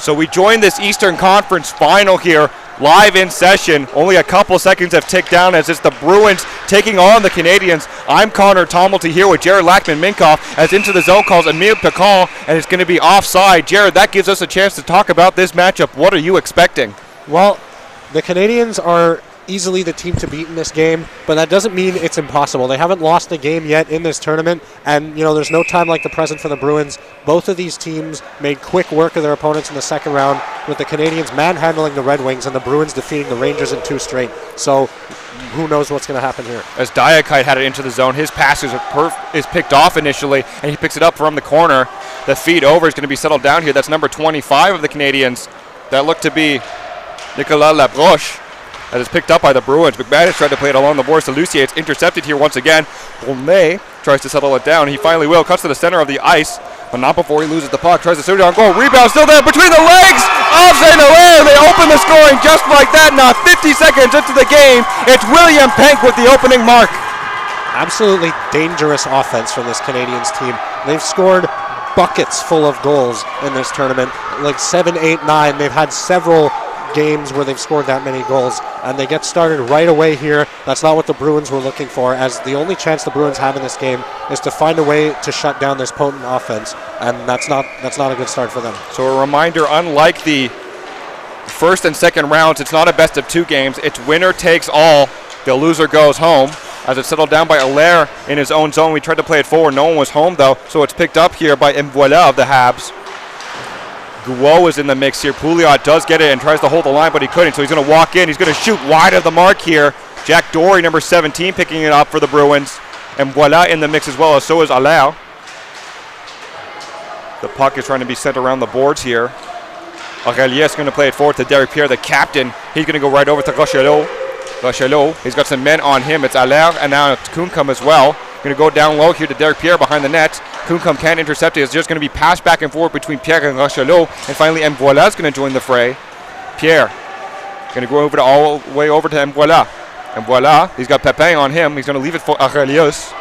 So we join this Eastern Conference final here, live in session. Only a couple seconds have ticked down as it's the Bruins taking on the Canadians. I'm Connor Tommelty here with Jared Lackman-Minkoff as into the zone calls Emile Picon, and it's going to be offside. Jared, that gives us a chance to talk about this matchup. What are you expecting? Well, the Canadians are easily the team to beat in this game, but that doesn't mean it's impossible. They haven't lost a game yet in this tournament, and there's no time like the present for the Bruins. Both of these teams made quick work of their opponents in the second round, with the Canadians manhandling the Red Wings and the Bruins defeating the Rangers in 2 straight. So who knows what's going to happen here. As Diakite had it into the zone, his pass is picked off initially, and he picks it up from the corner. The feed over is going to be settled down here. That's number 25 of the Canadians. That looked to be Nicolas Labroche. That is picked up by the Bruins. McManus tried to play it along the boards to Lucier. It's intercepted here once again. Bonnet tries to settle it down. He finally will. Cuts to the center of the ice, but not before he loses the puck. Tries to shoot it on goal. Rebound still there between the legs of St. Hilaire. They open the scoring just like that. Now 50 seconds into the game, it's William Penk with the opening mark. Absolutely dangerous offense from this Canadians team. They've scored buckets full of goals in this tournament, like 7, 8, 9. They've had several games where they've scored that many goals, and they get started right away here. That's not what the Bruins were looking for, as the only chance the Bruins have in this game is to find a way to shut down this potent offense, and that's not a good start for them. So a reminder, unlike the first and second rounds, it's not a best of 2 games. It's winner takes all. The loser goes home. As it's settled down by Allaire in his own zone. We tried to play it forward. No one was home, though, so it's picked up here by Mvoila of the Habs. Guo is in the mix here. Pouliot does get it and tries to hold the line, but he couldn't, so he's going to walk in. He's going to shoot wide of the mark here. Jack Dory, number 17, picking it up for the Bruins. And Voila in the mix as well, as so is Allaire. The puck is trying to be sent around the boards here. Aurelier is going to play it forward to Derek Pierre, the captain. He's going to go right over to Rochelot. He's got some men on him. It's Allaire and now it's Kuncum as well. Going to go down low here to Derek Pierre behind the net. Kuncum can't intercept it. It's just going to be passed back and forth between Pierre and Rochelot. And finally, Mvoila is going to join the fray. Pierre going to go all the way over to Mvoila. Mvoila, he's got Pepin on him. He's going to leave it for Aurelius.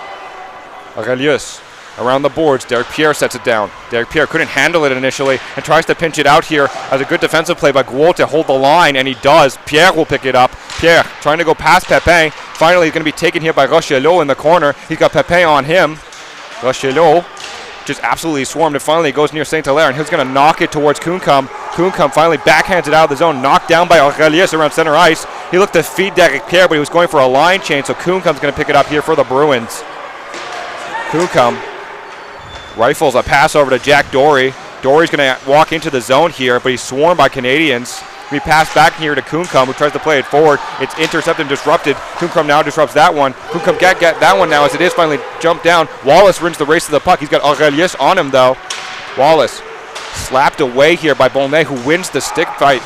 Aurelius around the boards. Derek Pierre sets it down. Derek Pierre couldn't handle it initially and tries to pinch it out here as a good defensive play by Guo to hold the line, and he does. Pierre will pick it up. Pierre trying to go past Pepin. Finally, he's going to be taken here by Rochelot in the corner. He's got Pepin on him. Rochelot just absolutely swarmed, and finally goes near St. Hilaire, and he's going to knock it towards Kuncum. Kuncum finally backhands it out of the zone, knocked down by Aurelius around center ice. He looked to feed Derek Pierre, but he was going for a line change, so Kuncum's going to pick it up here for the Bruins. Kuncum rifles a pass over to Jack Dory. Dory's going to walk into the zone here, but he's swarmed by Canadians. We pass back here to Kuncum, who tries to play it forward. It's intercepted and disrupted. Kuncum now disrupts that one. Kuncum can't get that one now as it is finally jumped down. Wallace wins the race to the puck. He's got Aurelius on him, though. Wallace slapped away here by Bonnet, who wins the stick fight.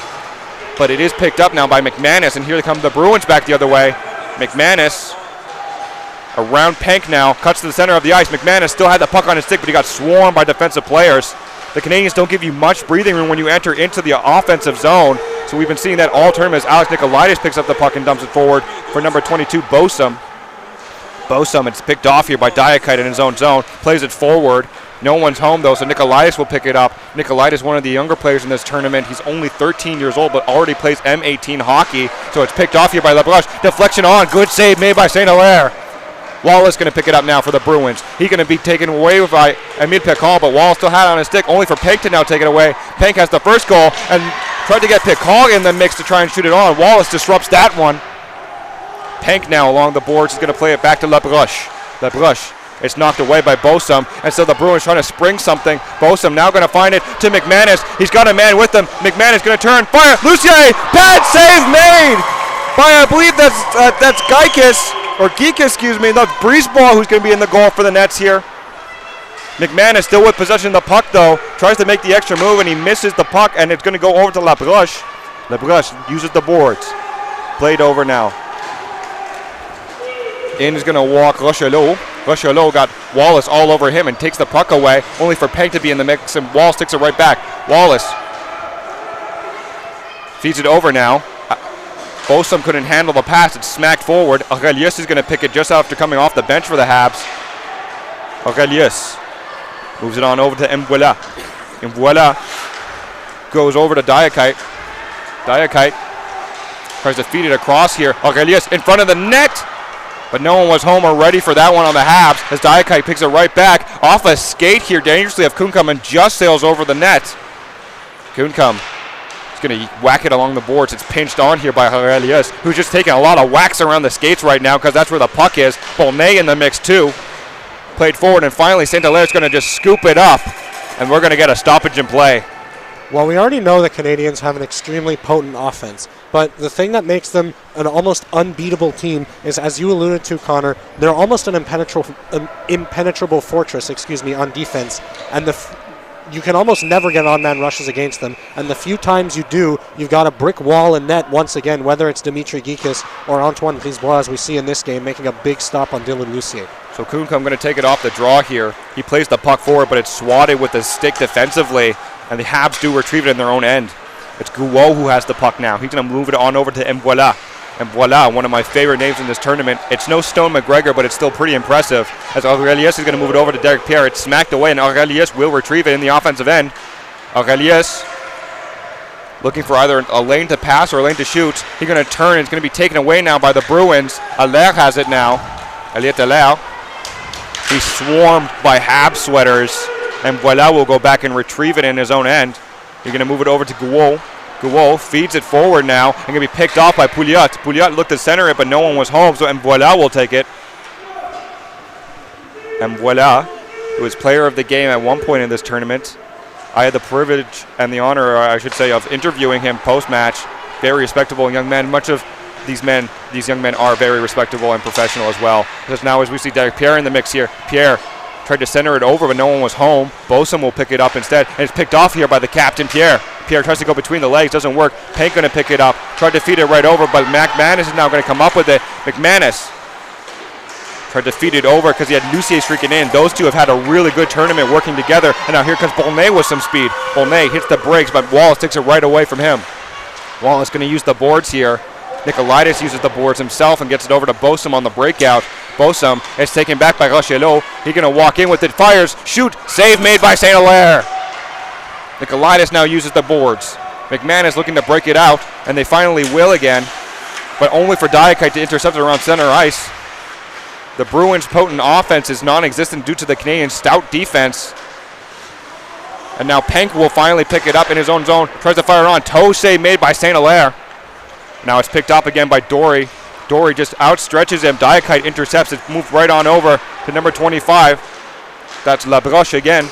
But it is picked up now by McManus, and here come the Bruins back the other way. McManus around Penk now, cuts to the center of the ice. McManus still had the puck on his stick, but he got swarmed by defensive players. The Canadians don't give you much breathing room when you enter into the offensive zone. So we've been seeing that all tournament as Alex Nicolaitis picks up the puck and dumps it forward for number 22, Bosom. Bosom, it's picked off here by Diakite in his own zone. Plays it forward. No one's home, though, so Nicolaitis will pick it up. Nicolaitis, one of the younger players in this tournament. He's only 13 years old, but already plays M18 hockey. So it's picked off here by Labroche. Deflection on. Good save made by St. Hilaire. Wallace going to pick it up now for the Bruins. He's going to be taken away by Emile Picon, but Wallace still had it on his stick, only for Penk to now take it away. Penk has the first goal and tried to get Picon in the mix to try and shoot it on. Wallace disrupts that one. Penk now along the boards is going to play it back to Labroche. Labroche, it's knocked away by Bosom, and so the Bruins trying to spring something. Bosom now going to find it to McManus. He's got a man with him. McManus going to turn, fire. Lucier, bad save made by, I believe that's Geikis. Or Geek, excuse me. That's Breezeball who's going to be in the goal for the Nets here. McManus still with possession of the puck, though. Tries to make the extra move, and he misses the puck, and it's going to go over to Labroche. Labroche uses the boards. Played over now. In is going to walk Rochelot. Rochelot got Wallace all over him and takes the puck away, only for Penk to be in the mix, and Wallace takes it right back. Wallace feeds it over now. Bosom couldn't handle the pass. It's smacked forward. Aurelius is going to pick it just after coming off the bench for the Habs. Aurelius moves it on over to Mvoila. Mvoila goes over to Diakite. Diakite tries to feed it across here. Aurelius in front of the net, but no one was home or ready for that one on the Habs as Diakite picks it right back. Off a skate here dangerously of Kunkam and just sails over the net. Kunkam is going to whack it along the boards. It's pinched on here by Aurelius, who's just taking a lot of whacks around the skates right now because that's where the puck is. Bolnay in the mix too. Played forward, and finally Saint-Hilaire is going to just scoop it up, and we're going to get a stoppage in play. Well, we already know the Canadians have an extremely potent offense, but the thing that makes them an almost unbeatable team is, as you alluded to, Connor, they're almost an impenetrable fortress, on defense, and you can almost never get on-man rushes against them, and the few times you do, you've got a brick wall and net once again, whether it's Dimitri Geekas or Antoine Brisebois, as we see in this game, making a big stop on Dylan Lucier. So Kunkam going to take it off the draw here. He plays the puck forward, but it's swatted with the stick defensively, and the Habs do retrieve it in their own end. It's Guo who has the puck now. He's going to move it on over to Mvoila. Mvoila, one of my favorite names in this tournament. It's no Stone McGregor, but it's still pretty impressive. As Aurelius is going to move it over to Derek Pierre. It's smacked away, and Aurelius will retrieve it in the offensive end. Aurelius looking for either a lane to pass or a lane to shoot. He's going to turn, and it's going to be taken away now by the Bruins. Allaire has it now. Elliot Allaire. He's swarmed by Habs sweaters, and Voila will go back and retrieve it in his own end. You're going to move it over to Guo. Guo feeds it forward now and going to be picked off by Pouliot. Pouliot looked to center it, but no one was home, so Mvoila will take it. Mvoila, who was player of the game at one point in this tournament. I had the privilege and the honor, I should say, of interviewing him post-match. Very respectable young man. Much of these young men are very respectable and professional as well. Because now as we see Derek Pierre in the mix here, Pierre tried to center it over, but no one was home. Bosom will pick it up instead, and it's picked off here by the captain, Pierre. Pierre tries to go between the legs, doesn't work. Pank going to pick it up, tried to feed it right over, but McManus is now going to come up with it. McManus tried to feed it over because he had Lucier streaking in. Those two have had a really good tournament working together, and now here comes Bolnay with some speed. Bolnay hits the brakes, but Wallace takes it right away from him. Wallace going to use the boards here. Nicolaitis uses the boards himself and gets it over to Bosom on the breakout. Bosom is taken back by Rochelot. He's going to walk in with it, fires, shoot, save made by Saint-Hilaire. Nicolaitis now uses the boards. McMahon is looking to break it out, and they finally will again, but only for Diakite to intercept it around center ice. The Bruins' potent offense is non-existent due to the Canadians' stout defense. And now Pank will finally pick it up in his own zone. Tries to fire on. Toe save made by Saint-Hilaire. Now it's picked up again by Dory. Dory just outstretches him. Diakite intercepts it. Moved right on over to number 25. That's Labroche again.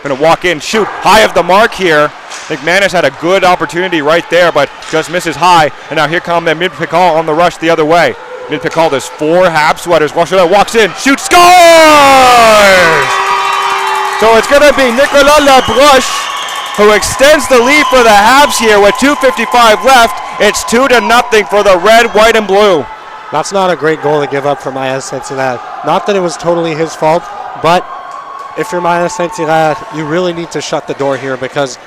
Going to walk in, shoot. High of the mark here. McManus had a good opportunity right there, but just misses high. And now here come the mid-Picard on the rush the other way. Mid-Picard, there's 4 Habs sweaters. Rochelet walks in, shoots, scores! So it's going to be Nicolas Labroche who extends the lead for the Habs here with 2:55 left. It's 2-0 for the red, white, and blue. That's not a great goal to give up for Maya Saint-Hilaire. Not that it was totally his fault, but if you're Maya Saint-Hilaire, you really need to shut the door here because,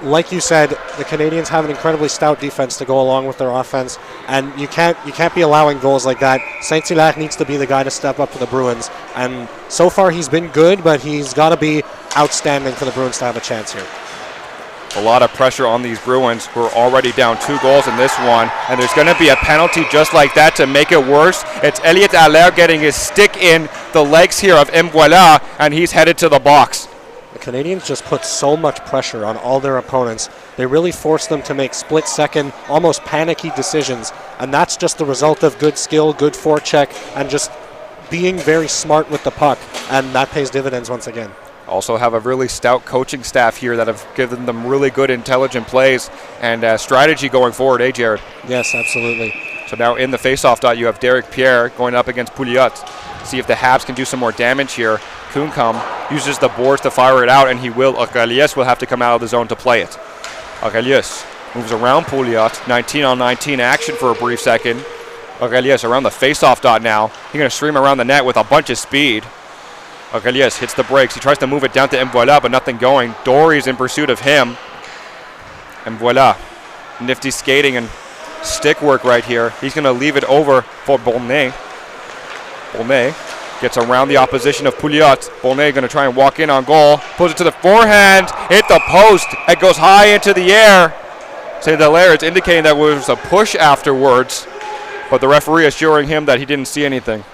like you said, the Canadians have an incredibly stout defense to go along with their offense, and you can't be allowing goals like that. Saint-Hilaire needs to be the guy to step up for the Bruins, and so far he's been good, but he's got to be outstanding for the Bruins to have a chance here. A lot of pressure on these Bruins who are already down 2 goals in this one, and there's going to be a penalty just like that to make it worse. It's Elliot Allaire getting his stick in the legs here of Mvoila, and he's headed to the box. The Canadians just put so much pressure on all their opponents. They really force them to make split-second, almost panicky decisions, and that's just the result of good skill, good forecheck, and just being very smart with the puck, and that pays dividends once again. Also have a really stout coaching staff here that have given them really good intelligent plays and strategy going forward, Jared? Yes, absolutely. So now in the faceoff dot, you have Derek Pierre going up against Pouliot. See if the Habs can do some more damage here. Kunkam uses the boards to fire it out, and he will. Aurelius will have to come out of the zone to play it. Aurelius moves around Pouliot. 19-on-19 action for a brief second. Aurelius around the faceoff dot now. He's going to stream around the net with a bunch of speed. Aurelius hits the brakes. He tries to move it down to Mvoila, but nothing going. Dory's in pursuit of him. Mvoila, nifty skating and stick work right here. He's going to leave it over for Bolnay. Bolnay Gets around the opposition of Pouliot. Bonnet going to try and walk in on goal. Puts it to the forehand. Hit the post. It goes high into the air. St. Hilaire is indicating that it was a push afterwards, but the referee assuring him that he didn't see anything.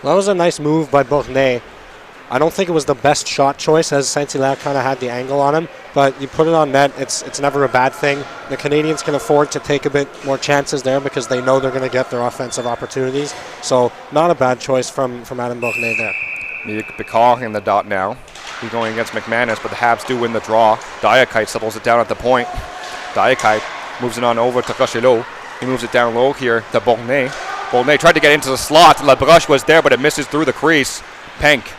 That was a nice move by Bonnet. I don't think it was the best shot choice, as Saint-Hilaire kind of had the angle on him, but you put it on net, it's never a bad thing. The Canadians can afford to take a bit more chances there because they know they're going to get their offensive opportunities. So not a bad choice from Adam Bonnet there. Picard in the dot now. He's going against McManus, but the Habs do win the draw. Diakite settles it down at the point. Diakite moves it on over to Rochelot. He moves it down low here to Bonnet. Bonnet tried to get into the slot. Labroche was there, but it misses through the crease. Penk.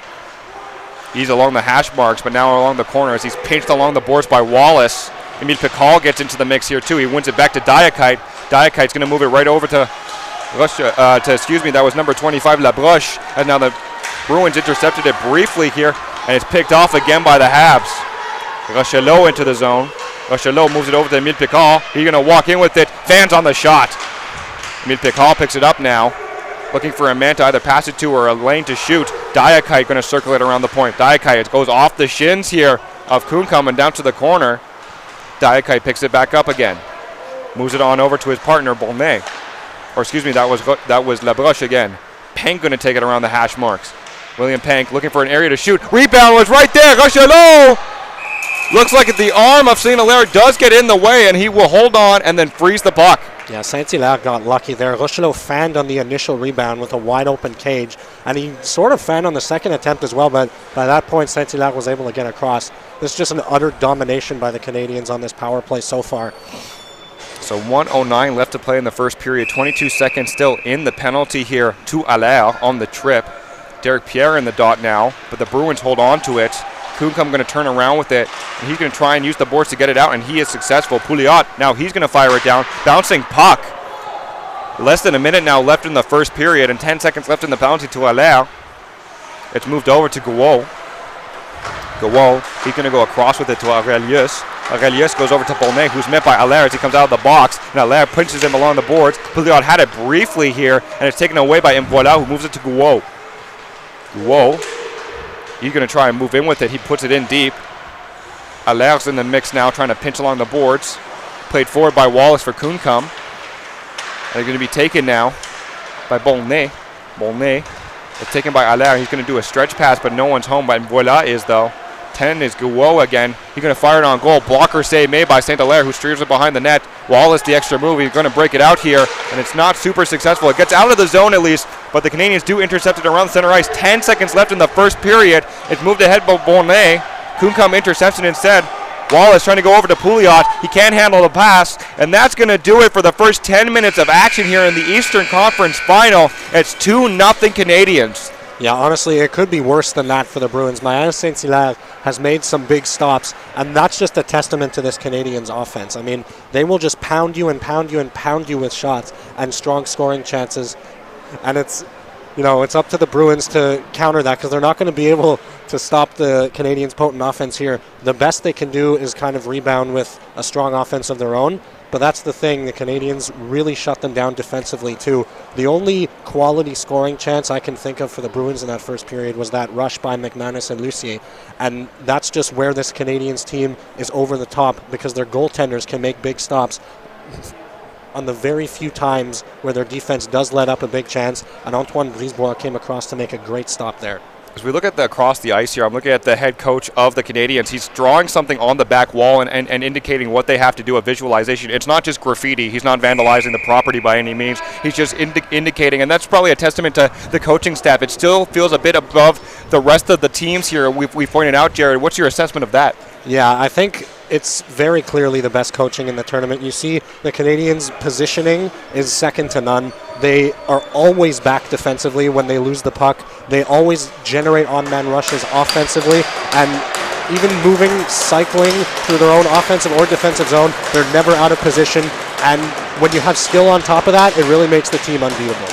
He's along the hash marks, but now along the corners. He's pinched along the boards by Wallace. Emile Picard gets into the mix here too. He wins it back to Diakite. Diakite's going to move it right over to that was number 25, Labroche. And now the Bruins intercepted it briefly here, and it's picked off again by the Habs. Rochelot into the zone. Rochelot moves it over to Emile Picard. He's going to walk in with it. Fans on the shot. Emile Picard picks it up now, looking for a man to either pass it to or a lane to shoot. Diakite going to circle it around the point. Diakite goes off the shins here of Kuhn and down to the corner. Diakite picks it back up again. Moves it on over to his partner, Bonnet. Or excuse me, that was Labroche again. Pank going to take it around the hash marks. William Pank looking for an area to shoot. Rebound was right there. Rochelot! Looks like the arm of St. Hilaire does get in the way, and he will hold on and then freeze the puck. Yeah, Saint-Hilaire got lucky there. Rochelot fanned on the initial rebound with a wide-open cage, and he sort of fanned on the second attempt as well, but by that point, Saint-Hilaire was able to get across. This is just an utter domination by the Canadians on this power play so far. So 1:09 left to play in the first period. 22 seconds still in the penalty here to Allaire on the trip. Derek Pierre in the dot now, but the Bruins hold on to it. Kuhn going to turn around with it, and he's going to try and use the boards to get it out, and he is successful. Pouliot, now he's going to fire it down. Bouncing puck. Less than a minute now left in the first period, and 10 seconds left in the penalty to Allaire. It's moved over to Gouault. Gouault, he's going to go across with it to Aurelius. Aurelius goes over to Bonnet, who's met by Allaire as he comes out of the box, and Allaire pinches him along the boards. Pouliot had it briefly here, and it's taken away by Mvoila, who moves it to Gouault. Gouault. He's going to try and move in with it. He puts it in deep. Allaire's in the mix now, trying to pinch along the boards. Played forward by Wallace for Kuhncum. And they're going to be taken now by Bonnet. Bonnet is taken by Allaire. He's going to do a stretch pass, but no one's home. But Voila is, though. 10 is Gouault again. He's going to fire it on goal. Blocker save made by St. Hilaire, who steers it behind the net. Wallace, the extra move. He's going to break it out here, and it's not super successful. It gets out of the zone at least, but the Canadians do intercept it around the center ice. 10 seconds left in the first period. It's moved ahead by Bonnet. Kuhncum intercepts it instead. Wallace trying to go over to Pouliot. He can't handle the pass, and that's going to do it for the first 10 minutes of action here in the Eastern Conference Final. It's 2-0 Canadians. Yeah, honestly, it could be worse than that for the Bruins. Maël Saint-Hilaire has made some big stops, and that's just a testament to this Canadians offense. I mean, they will just pound you and pound you and pound you with shots and strong scoring chances, and it's up to the Bruins to counter that because they're not going to be able to stop the Canadians' potent offense here. The best they can do is kind of rebound with a strong offense of their own. But that's the thing, the Canadians really shut them down defensively too. The only quality scoring chance I can think of for the Bruins in that first period was that rush by McManus and Lucier. And that's just where this Canadians team is over the top because their goaltenders can make big stops on the very few times where their defense does let up a big chance. And Antoine Brisebois came across to make a great stop there. As we look at across the ice here, I'm looking at the head coach of the Canadians. He's drawing something on the back wall and indicating what they have to do, a visualization. It's not just graffiti. He's not vandalizing the property by any means. He's just indicating, and that's probably a testament to the coaching staff. It still feels a bit above the rest of the teams here. We pointed out, Jared. What's your assessment of that? Yeah, I think it's very clearly the best coaching in the tournament. You see the Canadians' positioning is second to none. They are always back defensively when they lose the puck. They always generate on-man rushes offensively, and even moving, cycling through their own offensive or defensive zone, they're never out of position. And when you have skill on top of that, it really makes the team unbeatable.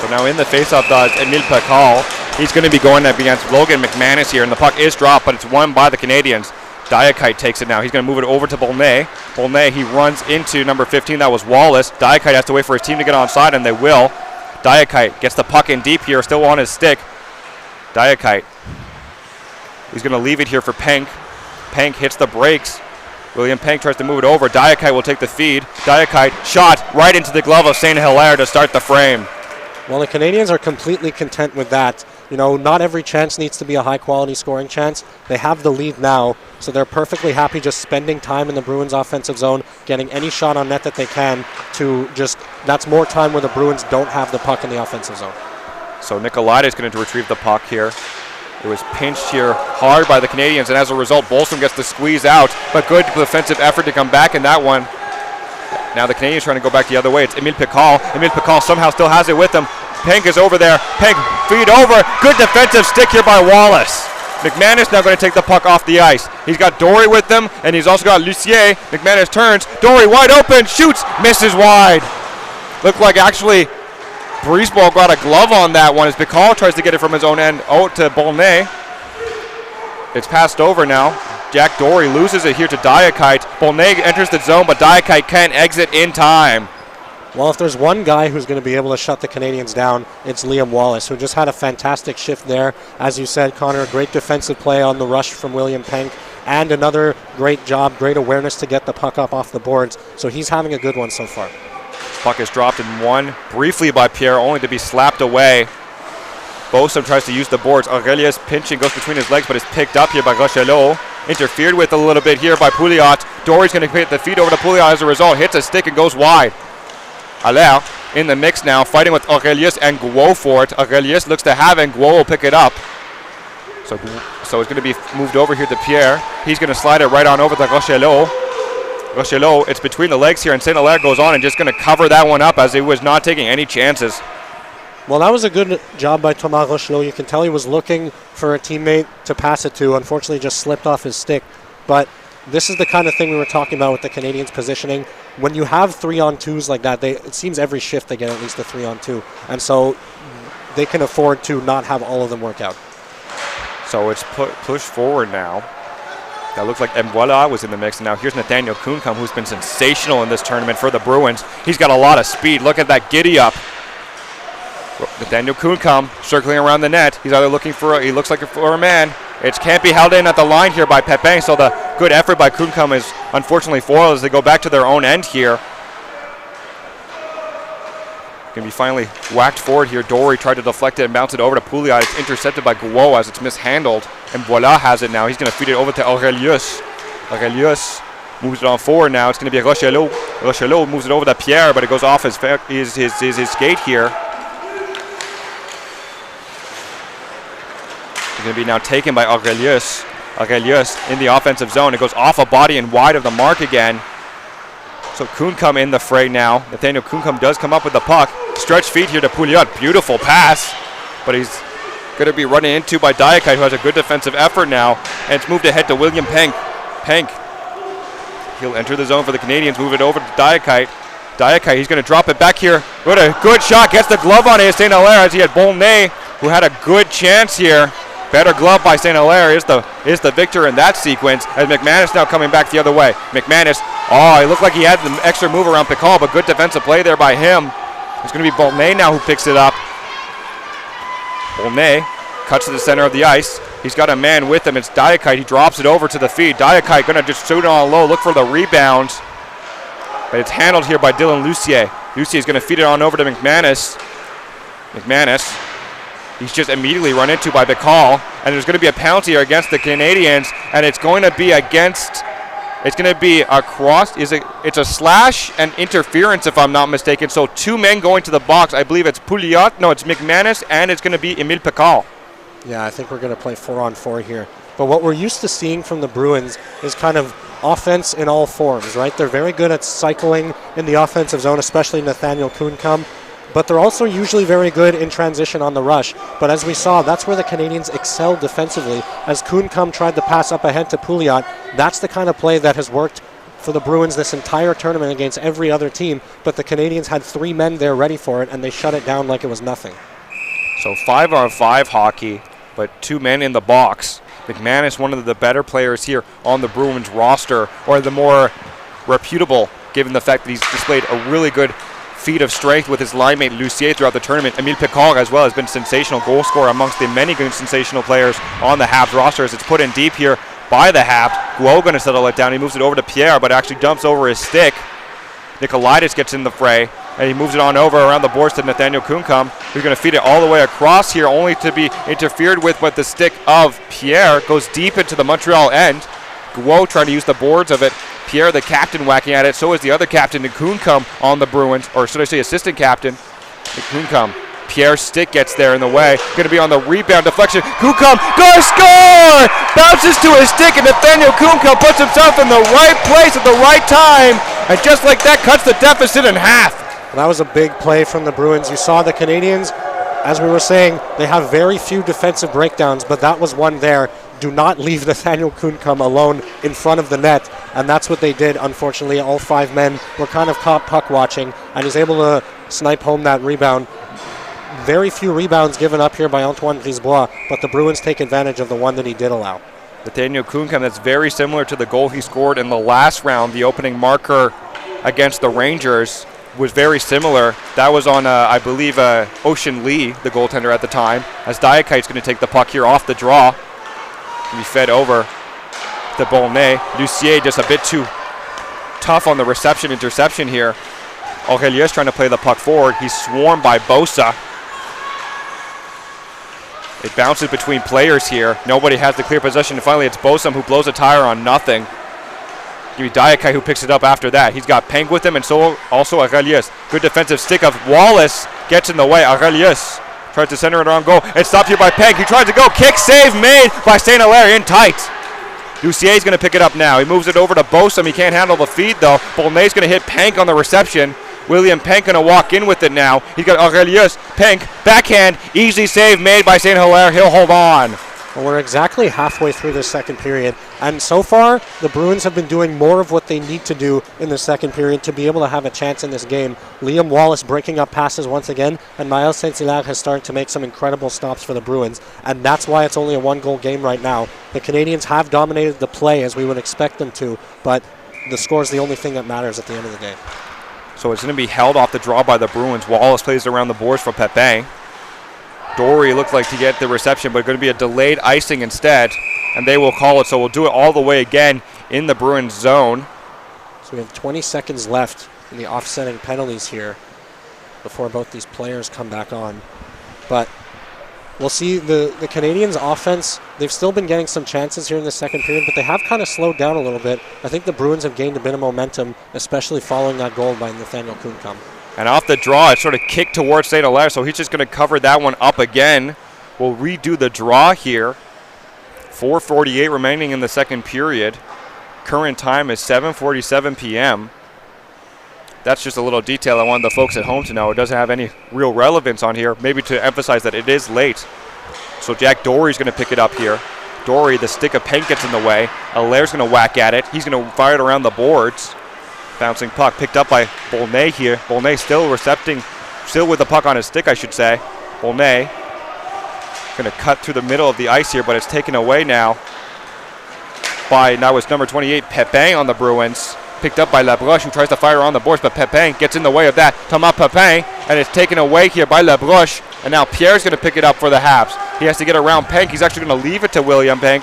So now in the faceoff, Emile Picard. He's going to be going up against Logan McManus here, and the puck is dropped, but it's won by the Canadians. Diakite takes it now. He's going to move it over to Bonnet. Bonnet, he runs into number 15. That was Wallace. Diakite has to wait for his team to get onside, and they will. Diakite gets the puck in deep here, still on his stick. Diakite. He's going to leave it here for Penk. Penk hits the brakes. William Penk tries to move it over. Diakite will take the feed. Diakite shot right into the glove of St. Hilaire to start the frame. Well, the Canadians are completely content with that. You know, not every chance needs to be a high-quality scoring chance. They have the lead now, so they're perfectly happy just spending time in the Bruins offensive zone, getting any shot on net that they can to just, that's more time where the Bruins don't have the puck in the offensive zone. So Nikolaitis is going to retrieve the puck here. It was pinched here hard by the Canadians, and as a result, Bolstrom gets the squeeze out, but good defensive effort to come back in that one. Now the Canadians trying to go back the other way. It's Emile Picard. Emile Picard somehow still has it with him. Penk is over there. Penk feed over. Good defensive stick here by Wallace. McManus now going to take the puck off the ice. He's got Dory with him, and he's also got Lucier. McManus turns. Dory wide open. Shoots. Misses wide. Looked like actually Brisebois got a glove on that one as Picard tries to get it from his own end out to Bolnay. It's passed over now. Jack Dory loses it here to Diakite. Bolnay enters the zone, but Diakite can't exit in time. Well, if there's one guy who's going to be able to shut the Canadians down, it's Liam Wallace, who just had a fantastic shift there. As you said, Connor, a great defensive play on the rush from William Penk, and another great job, great awareness to get the puck up off the boards. So he's having a good one so far. Puck is dropped and won briefly by Pierre, only to be slapped away. Bosom tries to use the boards. Aurelius pinching, goes between his legs, but is picked up here by Rochelot. Interfered with a little bit here by Pouliot. Dory's going to hit the feed over to Pouliot as a result. Hits a stick and goes wide. Allaire in the mix now, fighting with Aurelius and Guo for it. Aurelius looks to have it, and Guo will pick it up. So it's going to be moved over here to Pierre. He's going to slide it right on over to Rochelot. Rochelot, it's between the legs here, and St. Hilaire goes on and just going to cover that one up as he was not taking any chances. Well, that was a good job by Thomas Rochelot. You can tell he was looking for a teammate to pass it to. Unfortunately, just slipped off his stick. But this is the kind of thing we were talking about with the Canadians' positioning. When you have 3-on-2s like that, it seems every shift they get at least a 3-on-2. And so they can afford to not have all of them work out. So it's pushed forward now. That looks like Mvoila was in the mix. And now here's Nathaniel Kuhncom, who's been sensational in this tournament for the Bruins. He's got a lot of speed. Look at that giddy up. Nathaniel Kuhncom circling around the net. He's either looking for he looks like for a man. It can't be held in at the line here by Pepin, so the good effort by Kuhncom is unfortunately foiled as they go back to their own end here. Going to be finally whacked forward here. Dory tried to deflect it and bounce it over to Pouliot. It's intercepted by Guo as it's mishandled. And Voila has it now. He's going to feed it over to Aurelius. Aurelius moves it on forward now. It's going to be Rochelot. Rochelot moves it over to Pierre, but it goes off his skate here. It's going to be now taken by Aurelius. Aurelius in the offensive zone. It goes off a body and wide of the mark again. So Kuhncom in the fray now. Nathaniel Kuhncom does come up with the puck. Stretch feed here to Pouliot. Beautiful pass. But he's going to be running into by Diakite, who has a good defensive effort now. And it's moved ahead to William Penk. Penk. He'll enter the zone for the Canadians. Move it over to Diakite. Diakite, he's going to drop it back here. What a good shot. Gets the glove on it. St. Hilaire as he had Bolnay, who had a good chance here. Better glove by St. Hilaire is the victor in that sequence, as McManus now coming back the other way. McManus, it looked like he had the extra move around Picard, but good defensive play there by him. It's going to be Bolnay now who picks it up. Bolnay cuts to the center of the ice. He's got a man with him. It's Diakite. He drops it over to the feed. Diakite going to just shoot it on low, look for the rebound. But it's handled here by Dylan Lucier. Lucier is going to feed it on over to McManus. McManus. He's just immediately run into by Bicall, and there's going to be a penalty here against the Canadians, and it's going to be a cross. It's a slash and interference, if I'm not mistaken. So two men going to the box. I believe it's Pouliot. No, it's McManus, and it's going to be Emile Picard. Yeah, I think we're going to play 4-on-4 here. But what we're used to seeing from the Bruins is kind of offense in all forms, right? They're very good at cycling in the offensive zone, especially Nathaniel Kuhncom. But they're also usually very good in transition on the rush. But as we saw, that's where the Canadians excelled defensively. As Kuhncom tried to pass up ahead to Pouliot, that's the kind of play that has worked for the Bruins this entire tournament against every other team. But the Canadians had three men there ready for it, and they shut it down like it was nothing. So 5-on-5 hockey, but two men in the box. McManus, one of the better players here on the Bruins roster, or the more reputable, given the fact that he's displayed a really good feat of strength with his line mate Lucier throughout the tournament. Emile Picard as well has been sensational goal scorer amongst the many good sensational players on the Habs roster as it's put in deep here by the Habs. Guo going to settle it down. He moves it over to Pierre, but actually dumps over his stick. Nikolaitis gets in the fray, and he moves it on over around the boards to Nathaniel Kunkam, who's going to feed it all the way across here, only to be interfered with the stick of Pierre. Goes deep into the Montreal end. Guo trying to use the boards of it. Pierre, the captain, whacking at it. So is the other captain, Kunkam, on the Bruins, or should I say assistant captain, Kunkam. Pierre's stick gets there in the way. Going to be on the rebound deflection. Kunkam, go score! Bounces to his stick, and Nathaniel Kunkam puts himself in the right place at the right time. And just like that, cuts the deficit in half. That was a big play from the Bruins. You saw the Canadians, as we were saying, they have very few defensive breakdowns, but that was one there. Do not leave Nathaniel Kunkam alone in front of the net, and that's what they did. Unfortunately, all 5 men were kind of caught puck watching, and he's able to snipe home that rebound. Very few rebounds given up here by Antoine Brisebois, but the Bruins take advantage of the one that he did allow. Nathaniel Kunkam, that's very similar to the goal he scored in the last round. The opening marker against the Rangers was very similar. That was on, I believe, Ocean Lee, the goaltender at the time, as Diakite's going to take the puck here off the draw. He fed over to Bolnay. Lucier just a bit too tough on the reception-interception here. Aurelius trying to play the puck forward. He's swarmed by Bosa. It bounces between players here. Nobody has the clear possession. And finally, it's Bosa who blows a tire on nothing. Give me Diakite who picks it up after that. He's got Penk with him, and so also Aurelius. Good defensive stick of Wallace gets in the way. Aurelius tries to center it around goal. It's stopped here by Penk. He tries to go. Kick save made by St. Hilaire in tight. Lucier's going to pick it up now. He moves it over to Bosa. He can't handle the feed, though. Bolnay's going to hit Penk on the reception. William Penk going to walk in with it now. He's got Aurelius. Penk, backhand, easy save made by St. Hilaire. He'll hold on. Well, we're exactly halfway through the second period, and so far the Bruins have been doing more of what they need to do in the second period to be able to have a chance in this game. Liam Wallace breaking up passes once again, and Miles Saint-Hilaire has started to make some incredible stops for the Bruins, and that's why it's only a 1-goal game right now. The Canadians have dominated the play as we would expect them to, but the score is the only thing that matters at the end of the day. So it's going to be held off the draw by the Bruins. Wallace plays around the boards for Pepin. Dory looked like to get the reception, but going to be a delayed icing instead, and they will call it. So we'll do it all the way again in the Bruins zone. So we have 20 seconds left in the offsetting penalties here before both these players come back on. But we'll see the Canadians' offense, they've still been getting some chances here in the second period, but they have kind of slowed down a little bit. I think the Bruins have gained a bit of momentum, especially following that goal by Nathaniel Kunkam. And off the draw, it's sort of kicked towards St. Hilaire, so he's just going to cover that one up again. We'll redo the draw here. 4:48 remaining in the second period. Current time is 7:47 p.m. That's just a little detail I wanted the folks at home to know. It doesn't have any real relevance on here, maybe to emphasize that it is late. So Jack Dory's going to pick it up here. Dory, the stick of Penk gets in the way. Hilaire's going to whack at it. He's going to fire it around the boards. Bouncing puck picked up by Bolnay here. Bolnay still with the puck on his stick, I should say. Bolnay going to cut through the middle of the ice here, but it's taken away now by, now it's number 28, Pepin on the Bruins. Picked up by Labroche, who tries to fire on the boards, but Pepin gets in the way of that. Thomas Pepin, and it's taken away here by Labroche, and now Pierre's going to pick it up for the Habs. He has to get around Penk. He's actually going to leave it to William Penk.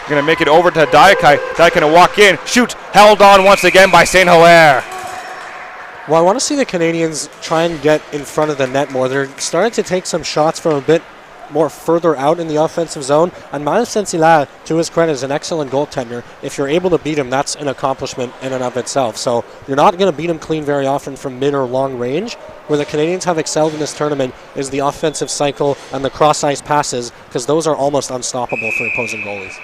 Going to make it over to Diakite. Diakite going to walk in, shoot, held on once again by St. Hilaire. Well, I want to see the Canadians try and get in front of the net more. They're starting to take some shots from a bit more further out in the offensive zone. And Miles Saint-Hilaire, to his credit, is an excellent goaltender. If you're able to beat him, that's an accomplishment in and of itself. So you're not going to beat him clean very often from mid or long range. Where the Canadians have excelled in this tournament is the offensive cycle and the cross-ice passes, because those are almost unstoppable for opposing goalies.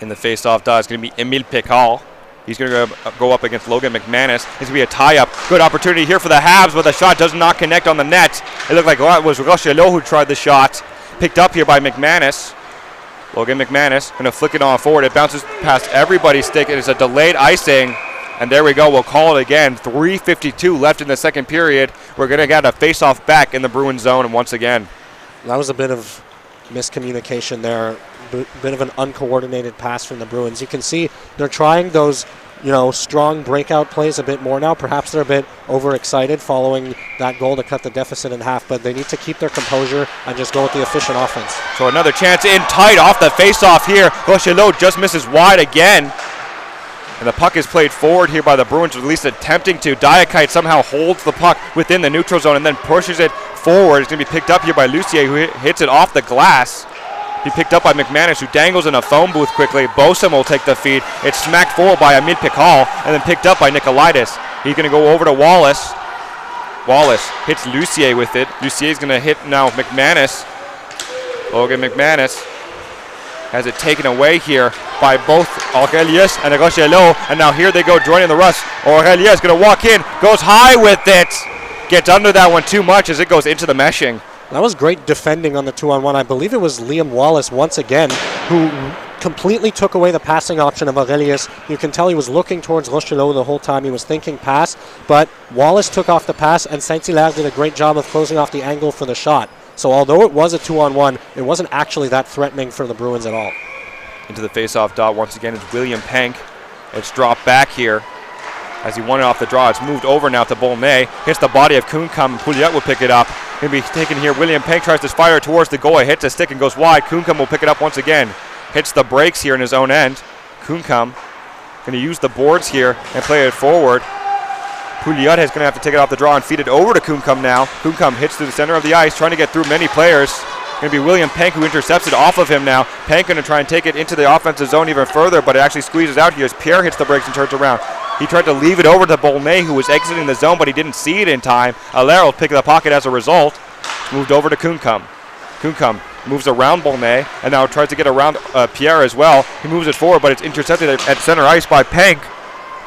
In the face-off dot is going to be Emile Picard. He's going to go up against Logan McManus. It's going to be a tie-up. Good opportunity here for the Habs, but the shot does not connect on the net. It looked like it was Rochelot who tried the shot. Picked up here by McManus. Logan McManus going to flick it on forward. It bounces past everybody's stick. It is a delayed icing. And there we go. We'll call it again. 3:52 left in the second period. We're going to get a face-off back in the Bruins zone once again. That was a bit of miscommunication there. Bit of an uncoordinated pass from the Bruins. You can see they're trying those strong breakout plays a bit more now. Perhaps they're a bit overexcited following that goal to cut the deficit in half, but they need to keep their composure and just go with the efficient offense. So another chance in tight off the face-off here. Rochelot just misses wide again. And the puck is played forward here by the Bruins, at least attempting to. Diakite somehow holds the puck within the neutral zone and then pushes it forward. It's going to be picked up here by Lucier, who hits it off the glass. He picked up by McManus, who dangles in a phone booth quickly. Bosom will take the feed. It's smacked forward by Emil Pikal and then picked up by Nikolaitis. He's going to go over to Wallace. Wallace hits Lucier with it. Lucier's going to hit now McManus. Logan McManus has it taken away here by both Aurelius and Rochelot. And now here they go joining the rush. Aurelius going to walk in, goes high with it. Gets under that one too much as it goes into the meshing. That was great defending on the 2-on-1. I believe it was Liam Wallace once again who completely took away the passing option of Aurelius. You can tell he was looking towards Rochelot the whole time. He was thinking pass, but Wallace took off the pass, and Saint-Hilaire did a great job of closing off the angle for the shot. So although it was a 2-on-1, it wasn't actually that threatening for the Bruins at all. Into the face-off dot once again is William Pank. It's dropped back here. As he won it off the draw, it's moved over now to Bolnay. Hits the body of Kunkam. Pouliot will pick it up. Going to be taken here. William Pank tries to fire towards the goal. It hits a stick and goes wide. Kunkam will pick it up once again. Hits the brakes here in his own end. Kunkam going to use the boards here and play it forward. Pouliot is going to have to take it off the draw and feed it over to Kunkam now. Kunkam hits to the center of the ice, trying to get through many players. Going to be William Pank who intercepts it off of him now. Pank going to try and take it into the offensive zone even further, but it actually squeezes out here as Pierre hits the brakes and turns around. He tried to leave it over to Bolnay, who was exiting the zone, but he didn't see it in time. Allaire will pick the pocket as a result. Moved over to Kunkam. Kunkam moves around Bolnay and now tries to get around Pierre as well. He moves it forward, but it's intercepted at center ice by Pank.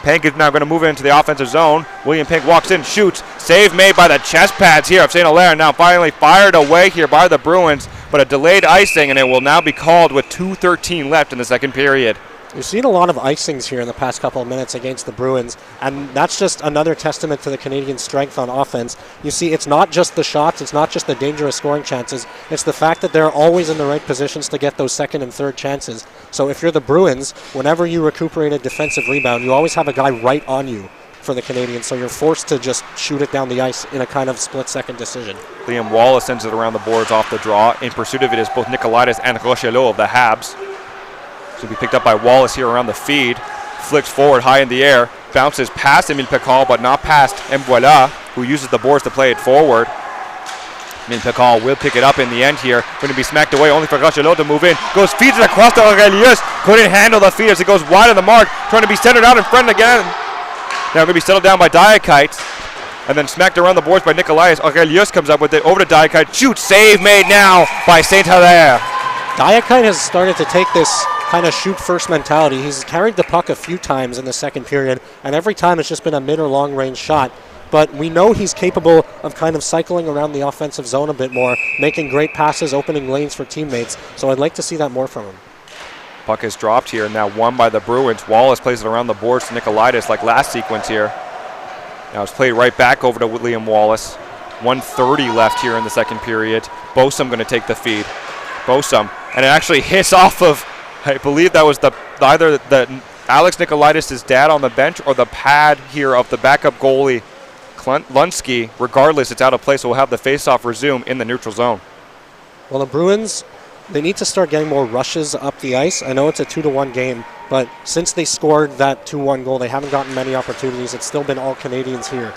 Pank is now going to move into the offensive zone. William Pank walks in, shoots. Save made by the chest pads here of St. Hilaire. Now finally fired away here by the Bruins, but a delayed icing, and it will now be called with 2:13 left in the second period. We've seen a lot of icings here in the past couple of minutes against the Bruins, and that's just another testament to the Canadian strength on offense. You see, it's not just the shots, it's not just the dangerous scoring chances, it's the fact that they're always in the right positions to get those second and third chances. So if you're the Bruins, whenever you recuperate a defensive rebound, you always have a guy right on you for the Canadians, so you're forced to just shoot it down the ice in a kind of split-second decision. Liam Wallace sends it around the boards off the draw. In pursuit of it is both Nikolaitis and Rochelot of the Habs. So be picked up by Wallace here around the feed. Flicks forward high in the air. Bounces past Emile Pikal, but not past Mvoila, who uses the boards to play it forward. Emile Pikal will pick it up in the end here. Going to be smacked away only for Rochelot to move in. Goes, feeds it across to Aurelius. Couldn't handle the feed as it goes wide of the mark. Trying to be centered out in front again. Now going to be settled down by Diakite. And then smacked around the boards by Nikolaitis. Aurelius comes up with it over to Diakite. Shoot, save made now by St. Hilaire. Diakite has started to take this kind of shoot-first mentality. He's carried the puck a few times in the second period, and every time it's just been a mid or long-range shot. But we know he's capable of kind of cycling around the offensive zone a bit more, making great passes, opening lanes for teammates. So I'd like to see that more from him. Puck is dropped here, now won by the Bruins. Wallace plays it around the boards to Nikolaitis like last sequence here. Now it's played right back over to William Wallace. 1:30 left here in the second period. Bosom going to take the feed. Bosom, and it actually hits off of, I believe that was either the Alex Nikolaitis' dad on the bench or the pad here of the backup goalie, Lunsky. Regardless, it's out of play, so we'll have the face-off resume in the neutral zone. Well, the Bruins, they need to start getting more rushes up the ice. I know it's a 2-1 game, but since they scored that 2-1 goal, they haven't gotten many opportunities. It's still been all Canadians here.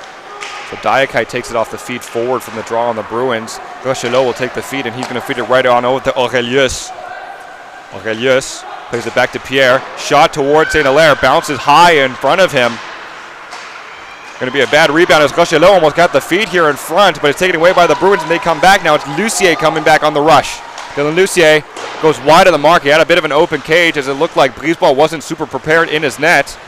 So Diakite takes it off the feed forward from the draw on the Bruins. Rochelot will take the feed, and he's going to feed it right on over to Aurelius. Aurelius plays it back to Pierre. Shot towards St. Hilaire. Bounces high in front of him. Going to be a bad rebound as Rochelot almost got the feed here in front, but it's taken away by the Bruins, and they come back now. It's Lucier coming back on the rush. Dylan Lucier goes wide of the mark. He had a bit of an open cage as it looked like Brisebois wasn't super prepared in his net.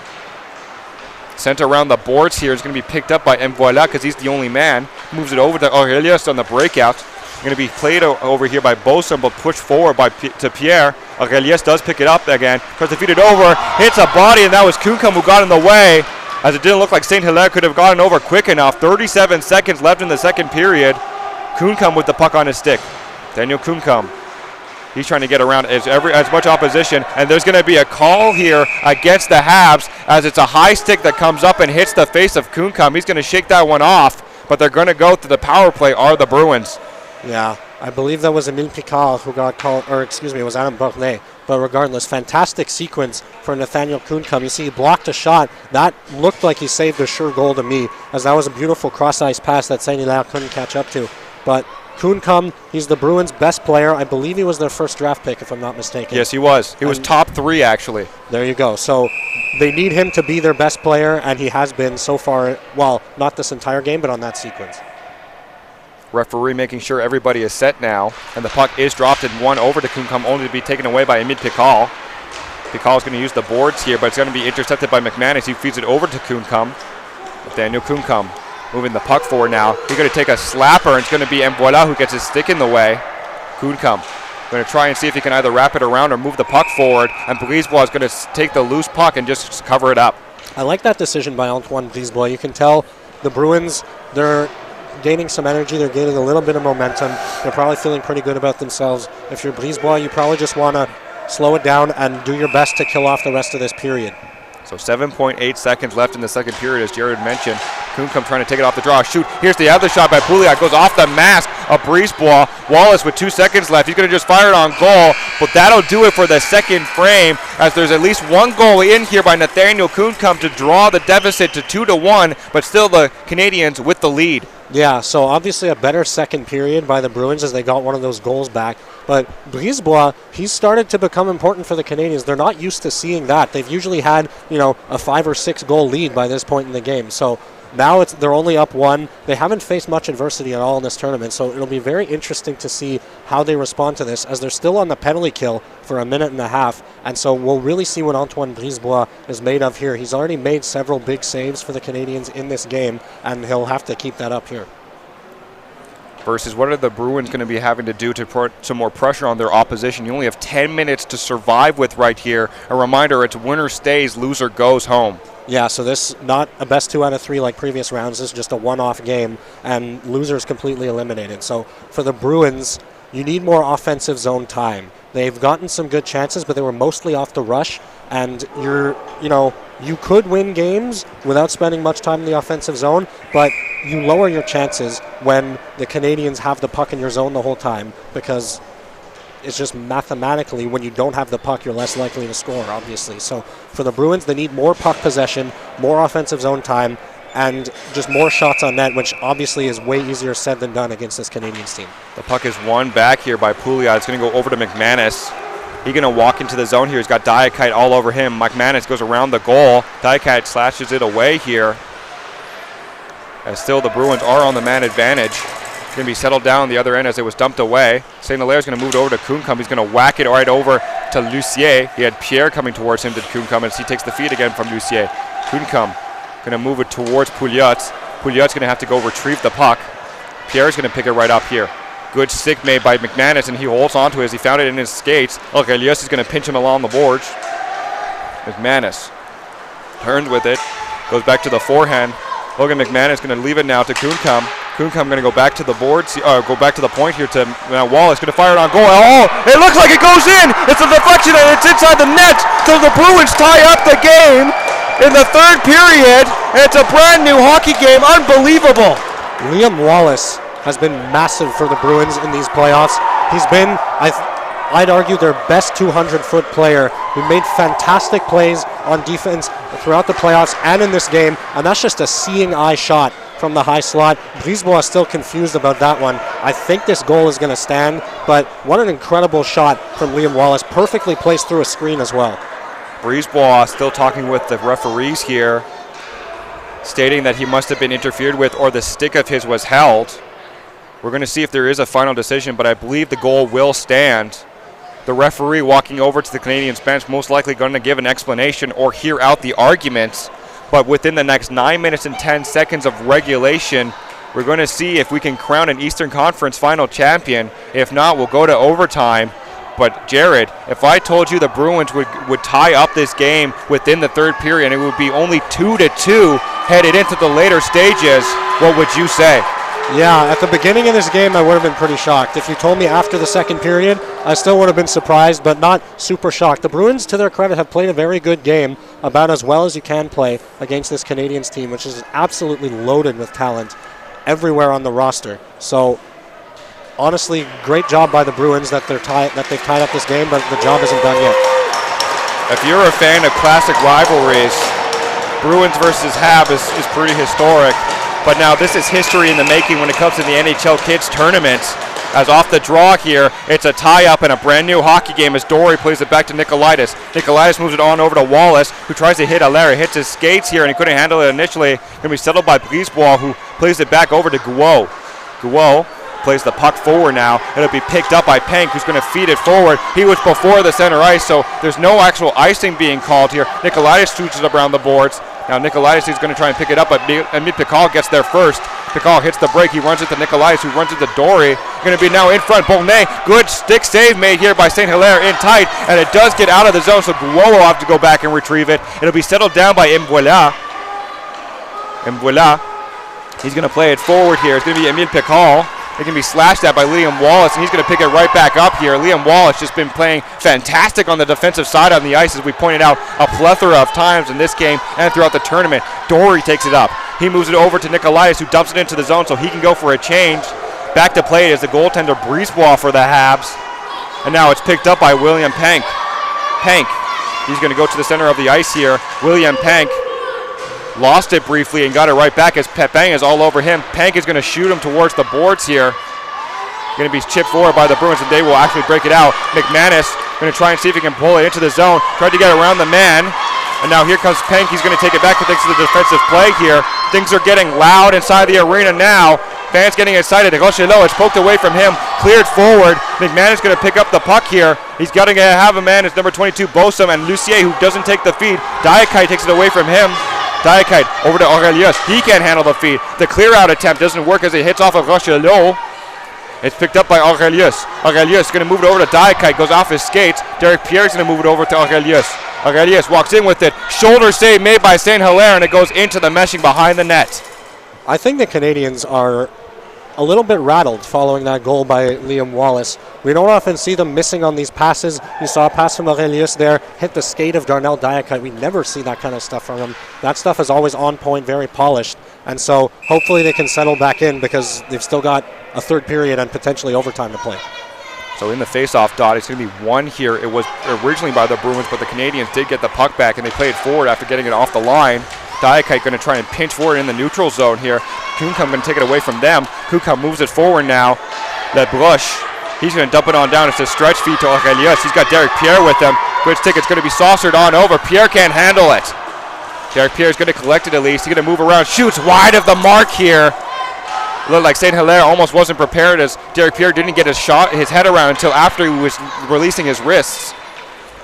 Sent around the boards here is going to be picked up by Mvoila because he's the only man. Moves it over to Aurelius on the breakout. Going to be played over here by Bosom, but pushed forward to Pierre. Aurelius does pick it up again. Tries to feed it over. Hits a body, and that was Kunkam who got in the way, as it didn't look like St. Hilaire could have gotten over quick enough. 37 seconds left in the second period. Kunkam with the puck on his stick. Daniel Kunkam He's trying to get around as much opposition, and there's going to be a call here against the Habs as it's a high stick that comes up and hits the face of Kunkam. He's going to shake that one off, but they're going to go to the power play, are the Bruins. Yeah, I believe that was Emile Picard who got called, or excuse me, it was Adam Bornay. But regardless, fantastic sequence for Nathaniel Kunkam. You see he blocked a shot. That looked like he saved a sure goal to me, as that was a beautiful cross-ice pass that Saint-Hilaire couldn't catch up to. But Kunkam, he's the Bruins' best player. I believe he was their first draft pick, if I'm not mistaken. Yes, he was. He was top 3, actually. There you go. So they need him to be their best player, and he has been so far, well, not this entire game, but on that sequence. Referee making sure everybody is set now, and the puck is dropped and one over to Kunkam, only to be taken away by Emile Picard. Picard is going to use the boards here, but it's going to be intercepted by McManus. He feeds it over to Kunkam. Daniel Kunkam moving the puck forward now. He's going to take a slapper, and it's going to be Mvoila who gets his stick in the way. Kunkam going to try and see if he can either wrap it around or move the puck forward, and Brisebois is going to take the loose puck and just cover it up. I like that decision by Antoine Brisebois. You can tell the Bruins, they're gaining some energy. They're gaining a little bit of momentum. They're probably feeling pretty good about themselves. If you're Brisebois, you probably just want to slow it down and do your best to kill off the rest of this period. So 7.8 seconds left in the second period, as Jared mentioned. Kunkam trying to take it off the draw. Shoot. Here's the other shot by Pouliot. Goes off the mask of Brisebois. Wallace with 2 seconds left. He's going to just fire it on goal, but that'll do it for the second frame, as there's at least one goal in here by Nathaniel Kunkam to draw the deficit to 2-1, but still the Canadians with the lead. Yeah, so obviously a better second period by the Bruins as they got one of those goals back. But Brisebois, he's started to become important for the Canadians. They're not used to seeing that. They've usually had, a 5 or 6 goal lead by this point in the game. So now they're only up 1. They haven't faced much adversity at all in this tournament, so it'll be very interesting to see how they respond to this, as they're still on the penalty kill for a minute and a half. And so we'll really see what Antoine Brisebois is made of here. He's already made several big saves for the Canadians in this game, and he'll have to keep that up here. Versus what are the Bruins going to be having to do to put some more pressure on their opposition? You only have 10 minutes to survive with right here. A reminder, it's winner stays, loser goes home. Yeah, so this not a best 2 out of 3 like previous rounds. This is just a one-off game, and losers completely eliminated. So for the Bruins, you need more offensive zone time. They've gotten some good chances, but they were mostly off the rush, and you could win games without spending much time in the offensive zone, but you lower your chances when the Canadians have the puck in your zone the whole time, because it's just mathematically, when you don't have the puck, you're less likely to score, obviously. So for the Bruins, they need more puck possession, more offensive zone time, and just more shots on net, which obviously is way easier said than done against this Canadians team. The puck is won back here by Pouliot. It's going to go over to McManus. He's going to walk into the zone here. He's got Diakite all over him. McManus goes around the goal. Diakite slashes it away here. As still the Bruins are on the man advantage. It's going to be settled down the other end as it was dumped away. Saint-Hilaire is going to move it over to Kunkam. He's going to whack it right over to Lucier. He had Pierre coming towards him to Kunkam as he takes the feed again from Lucier. Kunkam going to move it towards Pouliot. Pouliot's going to have to go retrieve the puck. Pierre's going to pick it right up here. Good stick made by McManus, and he holds on to it as he found it in his skates. Okay, Elias is going to pinch him along the boards. McManus turns with it, goes back to the forehand. Logan McManus going to leave it now to Kunkam. Kunkam going to go back to the boards, go back to the point here to Wallace. Going to fire it on goal. Oh, it looks like it goes in. It's a deflection, and it's inside the net. So the Bruins tie up the game in the third period. And it's a brand new hockey game. Unbelievable. Liam Wallace has been massive for the Bruins in these playoffs. He's been, I'd argue, their best 200-foot player. He made fantastic plays on defense throughout the playoffs and in this game, and that's just a seeing eye shot from the high slot. Brisebois is still confused about that one. I think this goal is going to stand, but what an incredible shot from Liam Wallace. Perfectly placed through a screen as well. Brisebois still talking with the referees here, stating that he must have been interfered with or the stick of his was held. We're going to see if there is a final decision, but I believe the goal will stand. The referee walking over to the Canadiens bench most likely going to give an explanation or hear out the arguments. But within the next 9 minutes and 10 seconds of regulation, we're going to see if we can crown an Eastern Conference final champion. If not, we'll go to overtime. But Jared, if I told you the Bruins would tie up this game within the third period and it would be only 2-2 headed into the later stages, what would you say? Yeah, at the beginning of this game, I would have been pretty shocked. If you told me after the second period, I still would have been surprised, but not super shocked. The Bruins, to their credit, have played a very good game, about as well as you can play against this Canadiens team, which is absolutely loaded with talent everywhere on the roster. So, honestly, great job by the Bruins that they've tied up this game, but the job isn't done yet. If you're a fan of classic rivalries, Bruins versus Habs is pretty historic. But now this is history in the making when it comes to the NHL Kids Tournament. As off the draw here, it's a tie-up in a brand new hockey game as Dory plays it back to Nikolaitis. Nikolaitis moves it on over to Wallace, who tries to hit Allaire. Hits his skates here, and he couldn't handle it initially. Going to be settled by Brisebois, who plays it back over to Guo. Guo plays the puck forward now. It'll be picked up by Pank, who's going to feed it forward. He was before the center ice, so there's no actual icing being called here. Nikolaitis shoots it around the boards. Now Nikolaitis is going to try and pick it up, but Emil Pikal gets there first. Pikal hits the break. He runs it to Nikolaitis, who runs it to Dory. Going to be now in front. Bonnet, good stick save made here by St. Hilaire in tight, and it does get out of the zone, so Guo will have to go back and retrieve it. It'll be settled down by Mbuela. Mbuela, he's going to play it forward here. It's going to be Emil Pikal. It can be slashed at by Liam Wallace, and he's going to pick it right back up here. Liam Wallace just been playing fantastic on the defensive side on the ice, as we pointed out a plethora of times in this game and throughout the tournament. Dory takes it up. He moves it over to Nikolaitis, who dumps it into the zone so he can go for a change. Back to play is the goaltender Brisebois for the Habs. And now it's picked up by William Pank. Pank, he's going to go to the center of the ice here. William Pank lost it briefly and got it right back as Pepin is all over him. Pank is going to shoot him towards the boards here. Going to be chipped forward by the Bruins, and they will actually break it out. McManus going to try and see if he can pull it into the zone. Tried to get around the man. And now here comes Pank. He's going to take it back thanks to the defensive play here. Things are getting loud inside the arena now. Fans getting excited. Rochelot, it's poked away from him. Cleared forward. McManus going to pick up the puck here. He's got to have a man. It's number 22, Bosom, and Lucier, who doesn't take the feed. Diakai takes it away from him. Diakite over to Aurelius. He can't handle the feed. The clear-out attempt doesn't work as it hits off of Rochelot. It's picked up by Aurelius. Aurelius going to move it over to Diakite. Goes off his skates. Derek Pierre's going to move it over to Aurelius. Aurelius walks in with it. Shoulder save made by St. Hilaire, and it goes into the meshing behind the net. I think the Canadiens are a little bit rattled following that goal by Liam Wallace. We don't often see them missing on these passes. You saw a pass from Aurelius there, hit the skate of Darnell Diakite. We never see that kind of stuff from him. That stuff is always on point, very polished. And so hopefully they can settle back in, because they've still got a third period and potentially overtime to play. So in the face-off dot, it's going to be one here. It was originally by the Bruins, but the Canadiens did get the puck back, and they played forward after getting it off the line. Diakite going to try and pinch forward in the neutral zone here. Kuhnkamp going to take it away from them. Kuhnkamp moves it forward now. LeBrush, he's going to dump it on down. It's a stretch feed to Aurelius. He's got Derek Pierre with him. Good stick. It's going to be saucered on over. Pierre can't handle it. Derek Pierre is going to collect it at least. He's going to move around. Shoots wide of the mark here. Looked like St. Hilaire almost wasn't prepared, as Derek Pierre didn't get his head around until after he was releasing his wrists.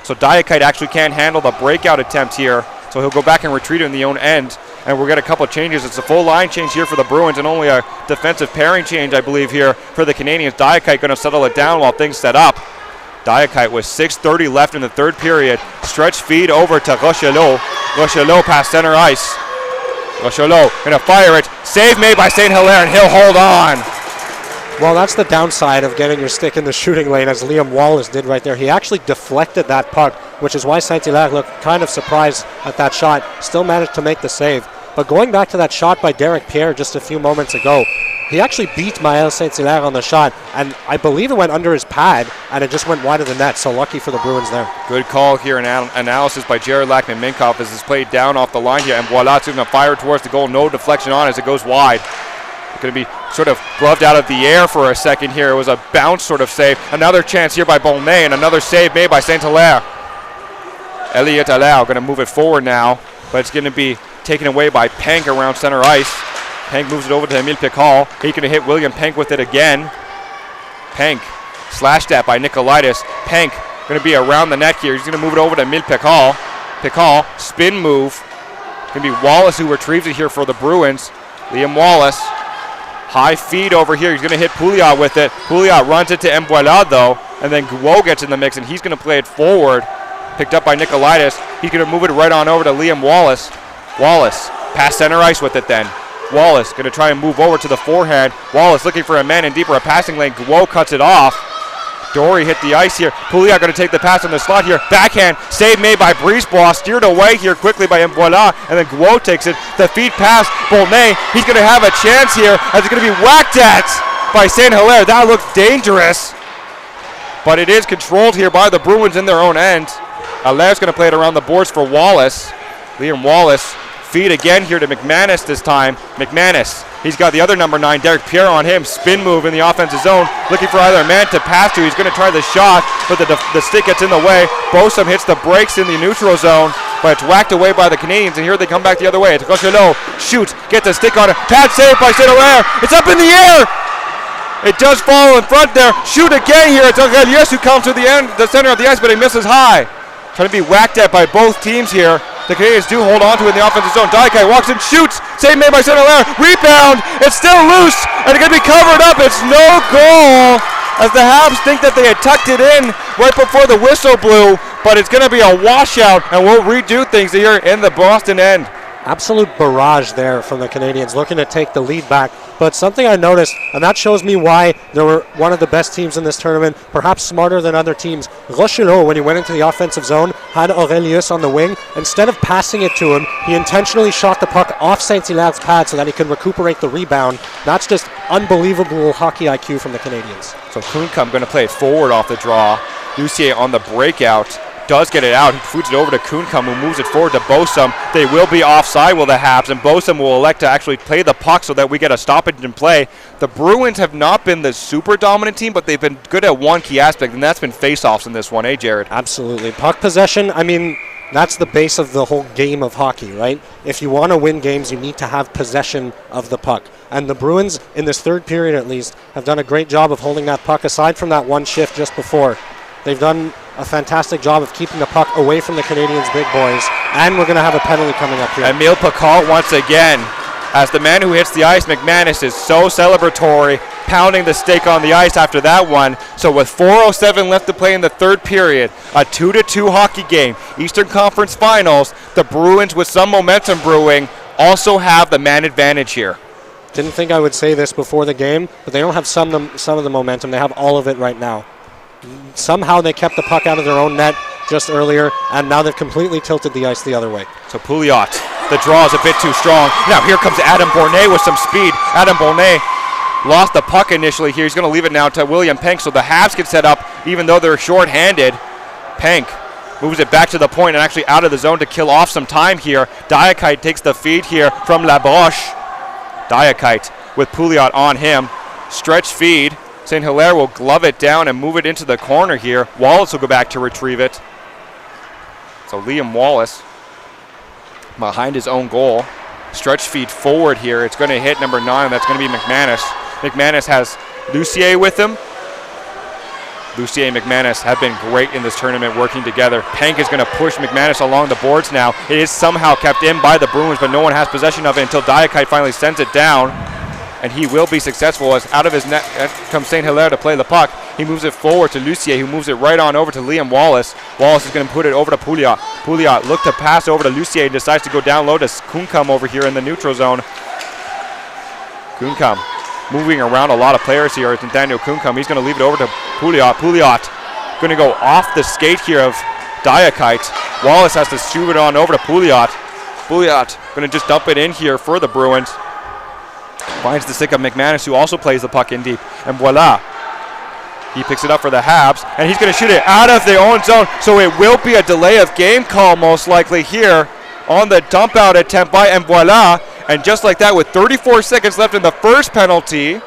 So Diakite actually can't handle the breakout attempt here. So he'll go back and retreat in the own end. And we'll get a couple of changes. It's a full line change here for the Bruins, and only a defensive pairing change, I believe, here for the Canadiens. Diakite going to settle it down while things set up. Diakite with 6:30 left in the third period. Stretch feed over to Rochelot. Rochelot past center ice. Rochelot going to fire it. Save made by St. Hilaire, and he'll hold on. Well, that's the downside of getting your stick in the shooting lane, as Liam Wallace did right there. He actually deflected that puck, which is why Saint-Hilaire looked kind of surprised at that shot. Still managed to make the save. But going back to that shot by Derek Pierre just a few moments ago, he actually beat Maël Saint-Hilaire on the shot, and I believe it went under his pad, and it just went wide of the net, so lucky for the Bruins there. Good call here, and analysis by Jared Lackman-Minkoff as it's played down off the line here, and Voilat's going to fire towards the goal. No deflection on as it goes wide. Going to be sort of gloved out of the air for a second here. It was a bounce sort of save. Another chance here by Bonnet, and another save made by Saint-Hilaire. Elliot Alao going to move it forward now, but it's going to be taken away by Pank around center ice. Pank moves it over to Emil Pikal. He's going to hit William Pank with it again. Pank slashed at by Nikolaitis. Pank going to be around the net here. He's going to move it over to Emil Pikal. Pikal, spin move. Going to be Wallace who retrieves it here for the Bruins. Liam Wallace. High feed over here. He's going to hit Pouliot with it. Pouliot runs it to Mbuela, though, and then Guo gets in the mix, and he's going to play it forward. Picked up by Nikolaitis. He's going to move it right on over to Liam Wallace. Wallace past center ice with it then. Wallace going to try and move over to the forehand. Wallace looking for a man in deeper, a passing lane. Guo cuts it off. Dory hit the ice here. Pouliot going to take the pass on the slot here. Backhand, save made by Brisebois. Steered away here quickly by Mvoila, and then Guo takes it. The feed pass, Bolnay. He's going to have a chance here as it's going to be whacked at by St. Hilaire. That looks dangerous, but it is controlled here by the Bruins in their own end. Alaire's going to play it around the boards for Wallace. Liam Wallace. Feed again here to McManus this time. McManus, he's got the other number 9, Derek Pierre on him. Spin move in the offensive zone, looking for either a man to pass to. He's going to try the shot, but the stick gets in the way. Bosom hits the brakes in the neutral zone, but it's whacked away by the Canadians, and here they come back the other way. It's Rochelot, shoots, gets a stick on it. Pad save by St. Hilaire. It's up in the air. It does fall in front there. Shoot again here. It's Aurelius who comes to the center of the ice, but he misses high. Trying to be whacked at by both teams here. The Canadians do hold on to it in the offensive zone. Daikai walks in, shoots. Save made by St. Hilaire. Rebound. It's still loose, and it's going to be covered up. It's no goal, as the Habs think that they had tucked it in right before the whistle blew, but it's going to be a washout, and we'll redo things here in the Boston end. Absolute barrage there from the Canadians, looking to take the lead back. But something I noticed, and that shows me why they were one of the best teams in this tournament, perhaps smarter than other teams. Rochelot, when he went into the offensive zone, had Aurelius on the wing. Instead of passing it to him, he intentionally shot the puck off Saint-Hilaire's pad so that he could recuperate the rebound. That's just unbelievable hockey IQ from the Canadians. So Kuhnkamp going to play it forward off the draw. Lucier on the breakout. Does get it out. He foots it over to Kuhnkamp, who moves it forward to Bosom. They will be offside with the Habs, and Bosom will elect to actually play the puck so that we get a stoppage in play. The Bruins have not been the super dominant team, but they've been good at one key aspect, and that's been face-offs in this one, Jared? Absolutely. Puck possession, I mean, that's the base of the whole game of hockey, right? If you want to win games, you need to have possession of the puck. And the Bruins, in this third period at least, have done a great job of holding that puck, aside from that one shift just before. They've done a fantastic job of keeping the puck away from the Canadians' big boys. And we're going to have a penalty coming up here. Emile Picard once again. As the man who hits the ice, McManus, is so celebratory, pounding the stake on the ice after that one. So with 4:07 left to play in the third period, a 2-2 hockey game, Eastern Conference Finals, the Bruins, with some momentum brewing, also have the man advantage here. Didn't think I would say this before the game, but they don't have some of the momentum. They have all of it right now. Somehow they kept the puck out of their own net just earlier, and now they've completely tilted the ice the other way. So Pouliot, the draw is a bit too strong. Now here comes Adam Bornay with some speed. Adam Bornay lost the puck initially here. He's going to leave it now to William Penk, so the Habs can set up even though they're short-handed. Penk moves it back to the point and actually out of the zone to kill off some time here. Diakite takes the feed here from Labroche. Diakite with Pouliot on him. Stretch feed. St. Hilaire will glove it down and move it into the corner here. Wallace will go back to retrieve it. So Liam Wallace behind his own goal. Stretch feed forward here. It's going to hit number 9. That's going to be McManus. McManus has Lucier with him. Lucier and McManus have been great in this tournament working together. Penk is going to push McManus along the boards now. It is somehow kept in by the Bruins, but no one has possession of it until Diakite finally sends it down. And he will be successful, as out of his net comes St. Hilaire to play the puck. He moves it forward to Lucier, who moves it right on over to Liam Wallace. Wallace is going to put it over to Pouliot. Pouliot looked to pass over to Lucier and decides to go down low to Kuhnkamp over here in the neutral zone. Kuhnkamp moving around a lot of players here. It's Nathaniel Kuhnkamp. He's going to leave it over to Pouliot. Pouliot going to go off the skate here of Diakite. Wallace has to shoot it on over to Pouliot. Pouliot going to just dump it in here for the Bruins. Finds the stick of McManus, who also plays the puck in deep. And voila. He picks it up for the Habs, and he's going to shoot it out of their own zone. So it will be a delay of game call most likely here on the dump out attempt by and voila. And just like that, with 34 seconds left in the first penalty.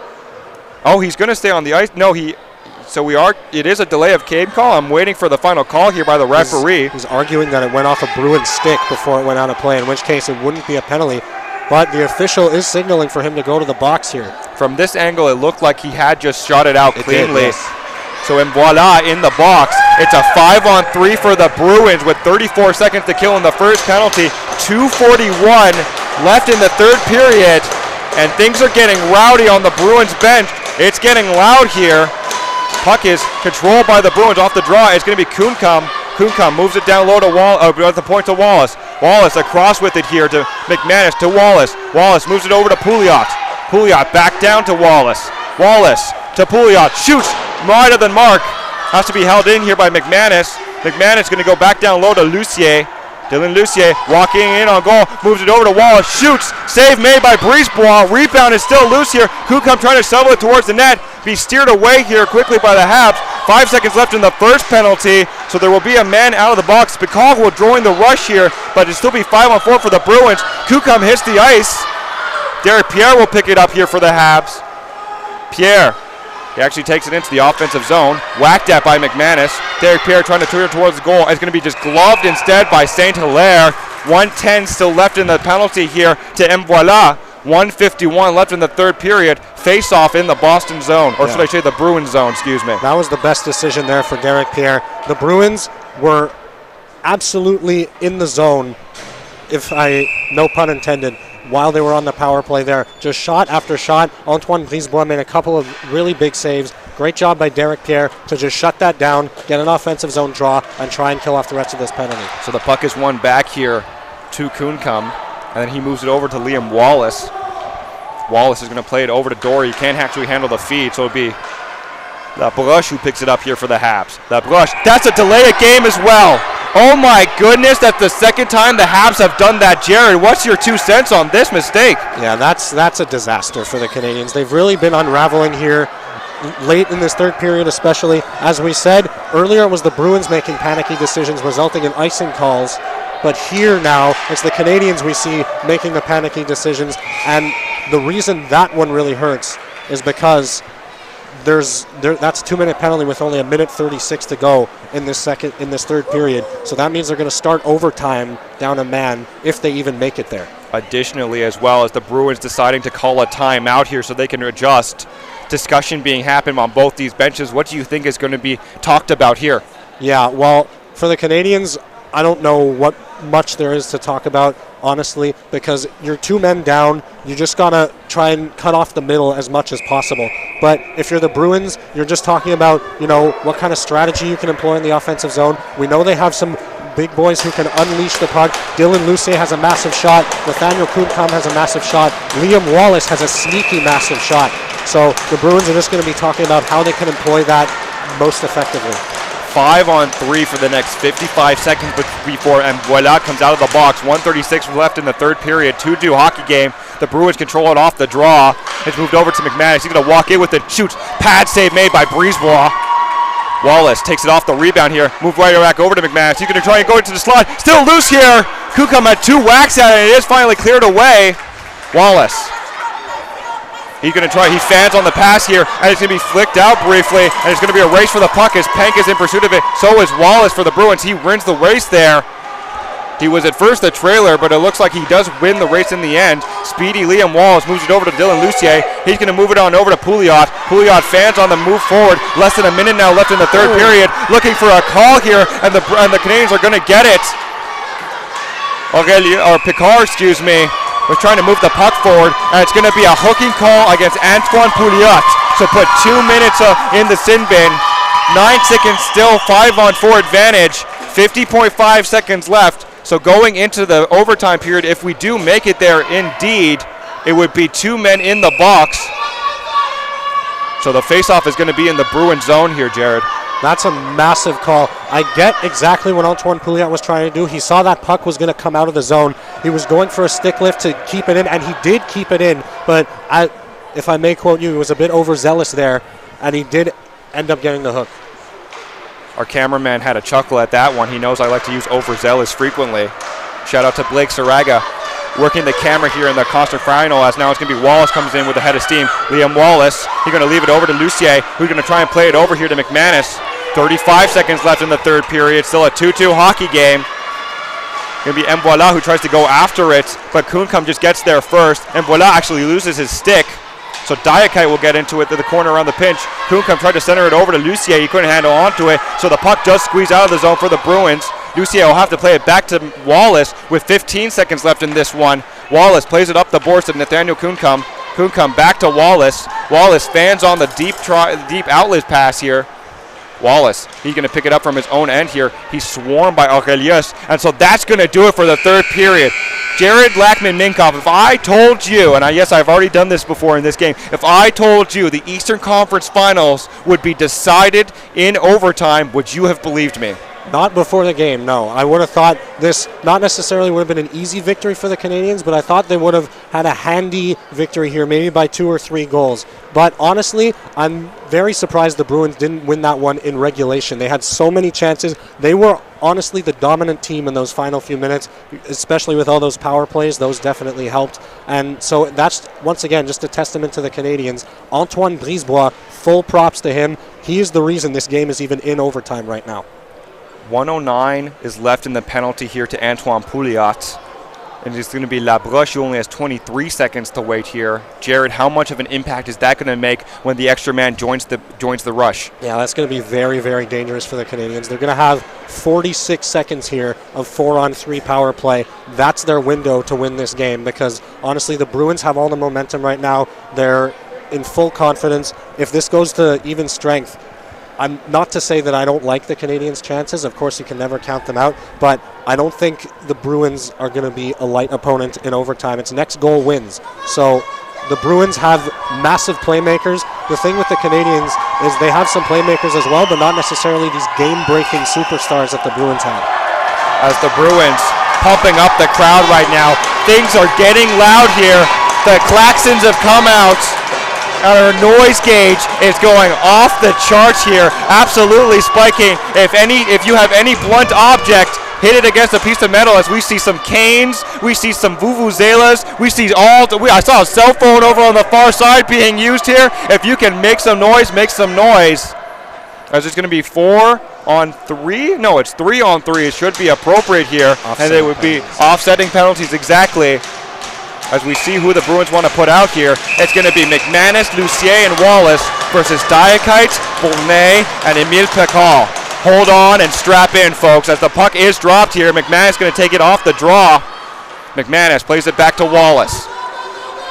Oh, he's going to stay on the ice. No, it is a delay of game call. I'm waiting for the final call here by the referee. He's arguing that it went off a Bruins stick before it went out of play, in which case it wouldn't be a penalty. But the official is signaling for him to go to the box here. From this angle, it looked like he had just shot it out cleanly. Yes. So and voila, in the box. It's a 5-on-3 for the Bruins with 34 seconds to kill in the first penalty. 2:41 left in the third period. And things are getting rowdy on the Bruins bench. It's getting loud here. Puck is controlled by the Bruins off the draw. It's going to be Kuhnkamp. Kuhnkamp moves it down low to the point to Wallace. Wallace across with it here to McManus, to Wallace. Wallace moves it over to Pouliot. Pouliot back down to Wallace. Wallace to Pouliot, shoots wider than mark. Has to be held in here by McManus. McManus going to go back down low to Lucier. Dylan Lucier walking in on goal, moves it over to Wallace, shoots, save made by Brisebois, rebound is still loose here. Kukum trying to shovel it towards the net, be steered away here quickly by the Habs. 5 seconds left in the first penalty, so there will be a man out of the box. Picard will join the rush here, but it'll still be 5-on-4 for the Bruins. Kukum hits the ice. Derek Pierre will pick it up here for the Habs. Pierre. He actually takes it into the offensive zone. Whacked at by McManus. Derek Pierre trying to turn it towards the goal. It's going to be just gloved instead by St. Hilaire. 1:10 still left in the penalty here to Mvoila. 1:51 left in the third period. Face-off in the Boston zone. Or should I say the Bruins zone, excuse me. That was the best decision there for Derek Pierre. The Bruins were absolutely in the zone, no pun intended, while they were on the power play there. Just shot after shot. Antoine Brisebois made a couple of really big saves. Great job by Derek Pierre to just shut that down, get an offensive zone draw, and try and kill off the rest of this penalty. So the puck is won back here to Kuncum, and then he moves it over to Liam Wallace. Wallace is going to play it over to Dory. He can't actually handle the feed, so it'll be Labroche who picks it up here for the Habs. Labroche, that's a delay of game as well. Oh my goodness, that's the second time the Habs have done that. Jared, what's your 2 cents on this mistake? Yeah, that's a disaster for the Canadians. They've really been unraveling here late in this third period especially. As we said, earlier it was the Bruins making panicky decisions resulting in icing calls. But here now, it's the Canadians we see making the panicky decisions. And the reason that one really hurts is because that's a 2-minute penalty with only 1:36 to go in this third period. So that means they're going to start overtime down a man if they even make it there. Additionally, as well as the Bruins deciding to call a timeout here so they can adjust. Discussion being happened on both these benches. What do you think is going to be talked about here? Yeah, well, for the Canadians, I don't know what much there is to talk about, honestly, because you're 2 men down. You just got to try and cut off the middle as much as possible. But if you're the Bruins, you're just talking about, what kind of strategy you can employ in the offensive zone. We know they have some big boys who can unleash the puck. Dylan Lucier has a massive shot. Nathaniel Kuncum has a massive shot. Liam Wallace has a sneaky massive shot. So the Bruins are just going to be talking about how they can employ that most effectively. 5-on-3 for the next 55 seconds before Mvoila comes out of the box. 1:36 left in the third period. 2-2 hockey game. The Bruins control it off the draw. It's moved over to McManus. He's going to walk in with it. Shoots. Pad save made by Brisebois. Wallace takes it off the rebound here. Move right back over to McManus. He's going to try and go into the slot. Still loose here. Kukum had 2 whacks at it. It is finally cleared away. Wallace. He's going to try. He fans on the pass here, and it's going to be flicked out briefly, and it's going to be a race for the puck as Pank is in pursuit of it. So is Wallace for the Bruins. He wins the race there. He was at first the trailer, but it looks like he does win the race in the end. Speedy Liam Wallace moves it over to Dylan Lucier. He's going to move it on over to Pouliot. Pouliot fans on the move forward. Less than a minute now left in the third period. Looking for a call here, and the Canadians are going to get it. Picard, was trying to move the puck forward, and it's going to be a hooking call against Antoine Pouliot. So put 2 minutes in the sin bin. 9 seconds still, 5-on-4 advantage. 50.5 seconds left. So going into the overtime period, if we do make it there, indeed, it would be 2 men in the box. So the faceoff is going to be in the Bruins zone here, Jared. That's a massive call. I get exactly what Antoine Pouliot was trying to do. He saw that puck was going to come out of the zone. He was going for a stick lift to keep it in, and he did keep it in. But if I may quote you, he was a bit overzealous there, and he did end up getting the hook. Our cameraman had a chuckle at that one. He knows I like to use overzealous frequently. Shout out to Blake Saraga, working the camera here in the Costa final, as now it's going to be Wallace comes in with a head of steam. Liam Wallace, he's going to leave it over to Lucier, who's going to try and play it over here to McManus. 35 seconds left in the third period. Still a 2-2 hockey game. Going to be Mvoila who tries to go after it, but Kuncum just gets there first. Mvoila actually loses his stick. So Diakite will get into it to the corner around the pinch. Kuncum tried to center it over to Lucier. He couldn't handle onto it. So the puck does squeeze out of the zone for the Bruins. Lucier will have to play it back to Wallace with 15 seconds left in this one. Wallace plays it up the boards to Nathaniel Kuncum. Kuncum back to Wallace. Wallace fans on the deep outlet pass here. Wallace, he's going to pick it up from his own end here. He's swarmed by Aurelius, and so that's going to do it for the third period. Jared Lackman-Minkoff, if I told you, and yes, I've already done this before in this game, if I told you the Eastern Conference Finals would be decided in overtime, would you have believed me? Not before the game, no. I would have thought this not necessarily would have been an easy victory for the Canadians, but I thought they would have had a handy victory here, maybe by 2 or 3 goals. But honestly, I'm very surprised the Bruins didn't win that one in regulation. They had so many chances. They were honestly the dominant team in those final few minutes, especially with all those power plays. Those definitely helped. And so that's, once again, just a testament to the Canadians. Antoine Brisebois, full props to him. He is the reason this game is even in overtime right now. 109 is left in the penalty here to Antoine Pouliot. And it's going to be Labroche, who only has 23 seconds to wait here. Jared, how much of an impact is that going to make when the extra man joins the rush? Yeah, that's going to be very, very dangerous for the Canadians. They're going to have 46 seconds here of 4-on-3 power play. That's their window to win this game because, honestly, the Bruins have all the momentum right now. They're in full confidence. If this goes to even strength, I'm not to say that I don't like the Canadians' chances. Of course, you can never count them out. But I don't think the Bruins are going to be a light opponent in overtime. It's next goal wins. So the Bruins have massive playmakers. The thing with the Canadians is they have some playmakers as well, but not necessarily these game-breaking superstars that the Bruins have. As the Bruins pumping up the crowd right now, things are getting loud here. The klaxons have come out. Our noise gauge is going off the charts here, absolutely spiking. If you have any blunt object, hit it against a piece of metal. As we see some canes, we see some vuvuzelas, I saw a cell phone over on the far side being used here. If you can make some noise, make some noise. As it's going to be 4-on-3? No, it's 3-on-3. It should be appropriate here, and they would be offsetting penalties exactly. As we see who the Bruins want to put out here, it's going to be McManus, Lucier, and Wallace versus Diakite, Boulnay, and Emile Pecall. Hold on and strap in, folks. As the puck is dropped here, McManus is going to take it off the draw. McManus plays it back to Wallace.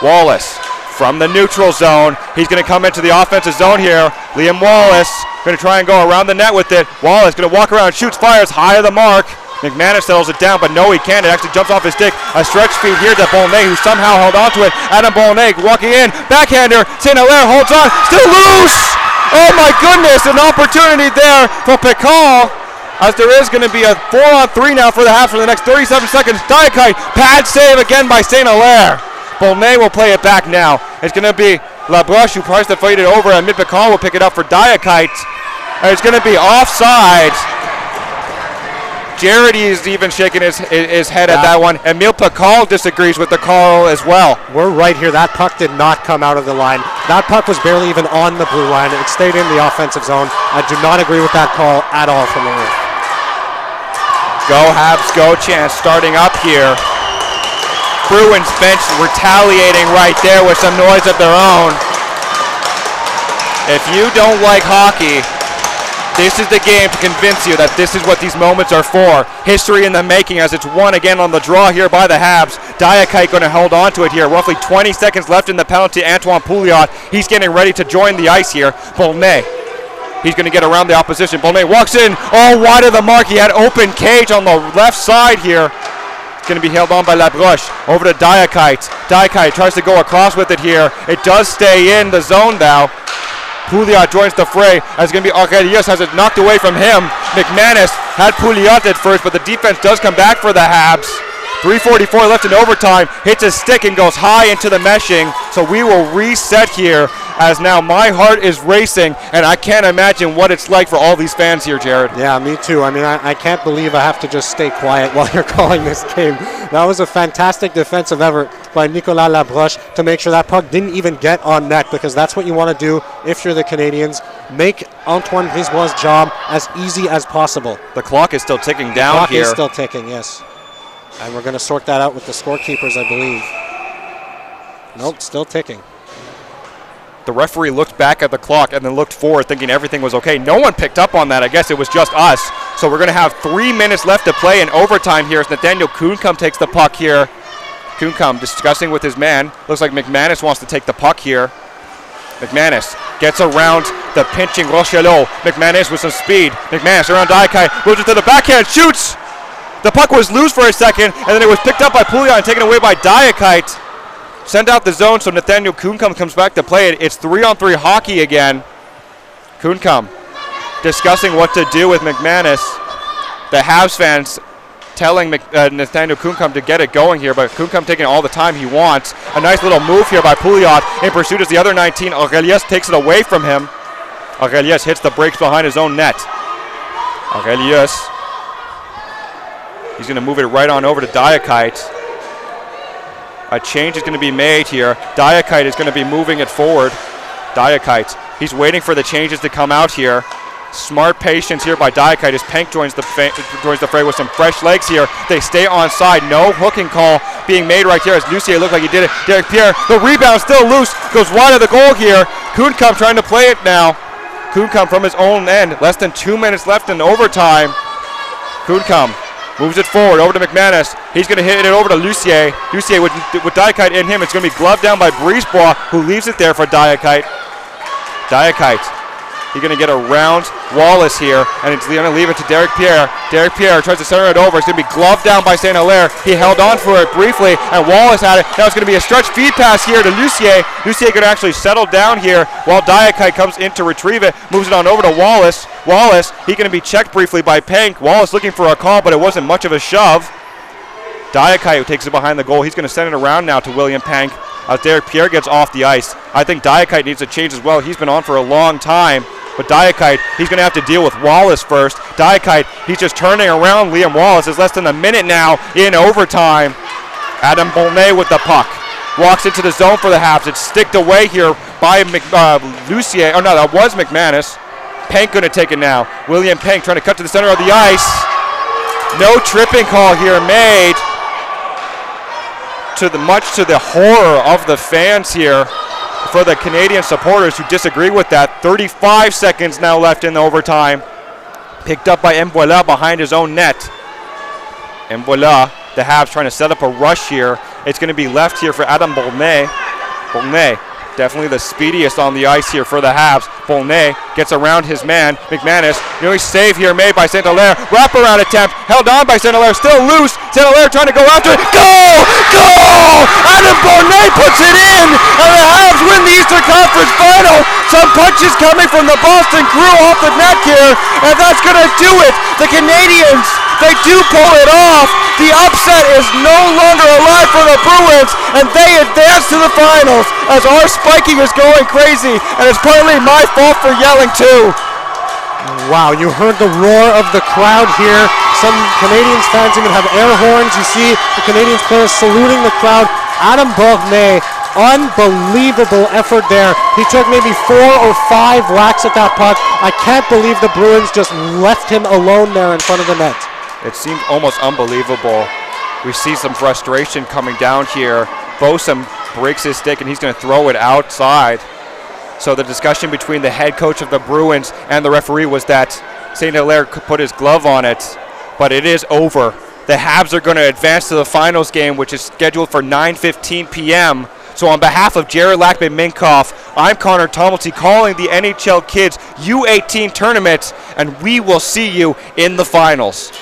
Wallace from the neutral zone. He's going to come into the offensive zone here. Liam Wallace going to try and go around the net with it. Wallace going to walk around, shoots, fires high of the mark. McManus settles it down, but no, he can't. It actually jumps off his stick. A stretch feed here to Boulnay, who somehow held on to it. Adam Boulnay walking in. Backhander. St. Hilaire holds on. Still loose! Oh, my goodness. An opportunity there for Pecall. As there is going to be a 4-on-3 now for the Habs for the next 37 seconds. Diakite. Pad save again by St. Hilaire. Boulnay will play it back now. It's going to be Labroche who tries to fight it over, and Pecall will pick it up for Diakite. And it's going to be offside. Jared is even shaking his head at that one. Emile Pecall disagrees with the call as well. We're right here. That puck did not come out of the line. That puck was barely even on the blue line. It stayed in the offensive zone. I do not agree with that call at all from the roof. Go Habs, go chance starting up here. Bruins bench retaliating right there with some noise of their own. If you don't like hockey, this is the game to convince you that this is what these moments are for. History in the making as it's won again on the draw here by the Habs. Diakite going to hold on to it here. Roughly 20 seconds left in the penalty. Antoine Pouliot, he's getting ready to join the ice here. Boulnay, he's going to get around the opposition. Boulnay walks in, all wide of the mark. He had open cage on the left side here. It's going to be held on by Labroche. Over to Diakite. Diakite tries to go across with it here. It does stay in the zone now. Pouliot joins the fray as it's going to be Aurelius, has it knocked away from him. McManus had Pouliot at first, but the defense does come back for the Habs. 3:44 left in overtime, hits his stick and goes high into the meshing. So we will reset here as now my heart is racing, and I can't imagine what it's like for all these fans here, Jared. Yeah, me too. I mean, I can't believe I have to just stay quiet while you're calling this game. That was a fantastic defensive effort by Nicolas Labroche to make sure that puck didn't even get on net, because that's what you want to do if you're the Canadians. Make Antoine Brisebois' job as easy as possible. The clock is still ticking down here. The clock here. is still ticking, yes. And we're going to sort that out with the scorekeepers, I believe. Nope, still ticking. The referee looked back at the clock and then looked forward thinking everything was okay. No one picked up on that. I guess it was just us. So we're going to have 3 minutes left to play in overtime here as Nathaniel Kuhncum takes the puck here. Kuhncum discussing with his man. Looks like McManus wants to take the puck here. McManus gets around the pinching Rochelot. McManus with some speed. McManus around Diakite, moves it to the backhand, shoots! The puck was loose for a second, and then it was picked up by Pouliot and taken away by Diakite. Send out the zone so Nathaniel Kuhnkamp comes back to play it. It's 3-on-3 hockey again. Kuhnkamp discussing what to do with McManus. The Habs fans telling Nathaniel Kuhnkamp to get it going here, but Kuhnkamp taking all the time he wants. A nice little move here by Pouliot in pursuit as the other 19. Aurelius takes it away from him. Aurelius hits the brakes behind his own net. Aurelius, he's going to move it right on over to Diakite. A change is going to be made here. Diakite is going to be moving it forward. Diakite, he's waiting for the changes to come out here. Smart patience here by Diakite as Pank joins the fray with some fresh legs here. They stay on side. No hooking call being made right here as Lucier looked like he did it. Derek Pierre, the rebound still loose, goes wide of the goal here. Kuhnkamp trying to play it now. Kuhnkamp from his own end. Less than 2 minutes left in overtime. Kuhnkamp moves it forward over to McManus. He's going to hit it over to Lucier. Lucier with Diakite in him. It's going to be gloved down by Brisebois, who leaves it there for Diakite. Diakite, he's going to get around Wallace here, and it's going to leave it to Derek Pierre. Derek Pierre tries to center it over. It's going to be gloved down by St. Hilaire. He held on for it briefly, and Wallace had it. Now it's going to be a stretch feed pass here to Lucier. Lucier going to actually settle down here while Diakite comes in to retrieve it. Moves it on over to Wallace. Wallace, he's going to be checked briefly by Pank. Wallace looking for a call, but it wasn't much of a shove. Diakite takes it behind the goal. He's going to send it around now to William Pank as Derek Pierre gets off the ice. I think Diakite needs to change as well. He's been on for a long time. But Diakite, he's going to have to deal with Wallace first. Diakite, he's just turning around Liam Wallace. It's less than a minute now in overtime. Adam Bolnay with the puck. Walks into the zone for the Habs. It's sticked away here by Lucier. Oh, no, that was McManus. Pank going to take it now. William Pank trying to cut to the center of the ice. No tripping call here made. Much to the horror of the fans here for the Canadian supporters who disagree with that. 35 seconds now left in the overtime. Picked up by Mboila behind his own net. Mboila, the Habs trying to set up a rush here. It's going to be left here for Adam Bolnay. Bolnay, definitely the speediest on the ice here for the Habs. Bolnay gets around his man, McManus. Nearly save here made by St. Hilaire. Wraparound attempt, held on by St. Hilaire, still loose. St. Hilaire trying to go after it. Goal! Goal! Adam Bolnay puts it in, and the Habs win the Eastern Conference Final. Some punches coming from the Boston Crew off the net here, and that's going to do it. The Canadians, they do pull it off. The upset is no longer alive for the Bruins, and they advance to the finals as our spiking is going crazy, and it's partly my fault for yelling too. Wow, you heard the roar of the crowd here. Some Canadians fans even have air horns. You see the Canadians players saluting the crowd. Adam Bolnay, unbelievable effort there. He took maybe 4 or 5 whacks at that puck. I can't believe the Bruins just left him alone there in front of the net. It seemed almost unbelievable. We see some frustration coming down here. Bosom breaks his stick and he's going to throw it outside. So the discussion between the head coach of the Bruins and the referee was that St. Hilaire could put his glove on it, but it is over. The Habs are going to advance to the finals game, which is scheduled for 9:15 p.m. So on behalf of Jared Lackman-Minkoff, I'm Connor Tomilty calling the NHL Kids U18 tournament, and we will see you in the finals.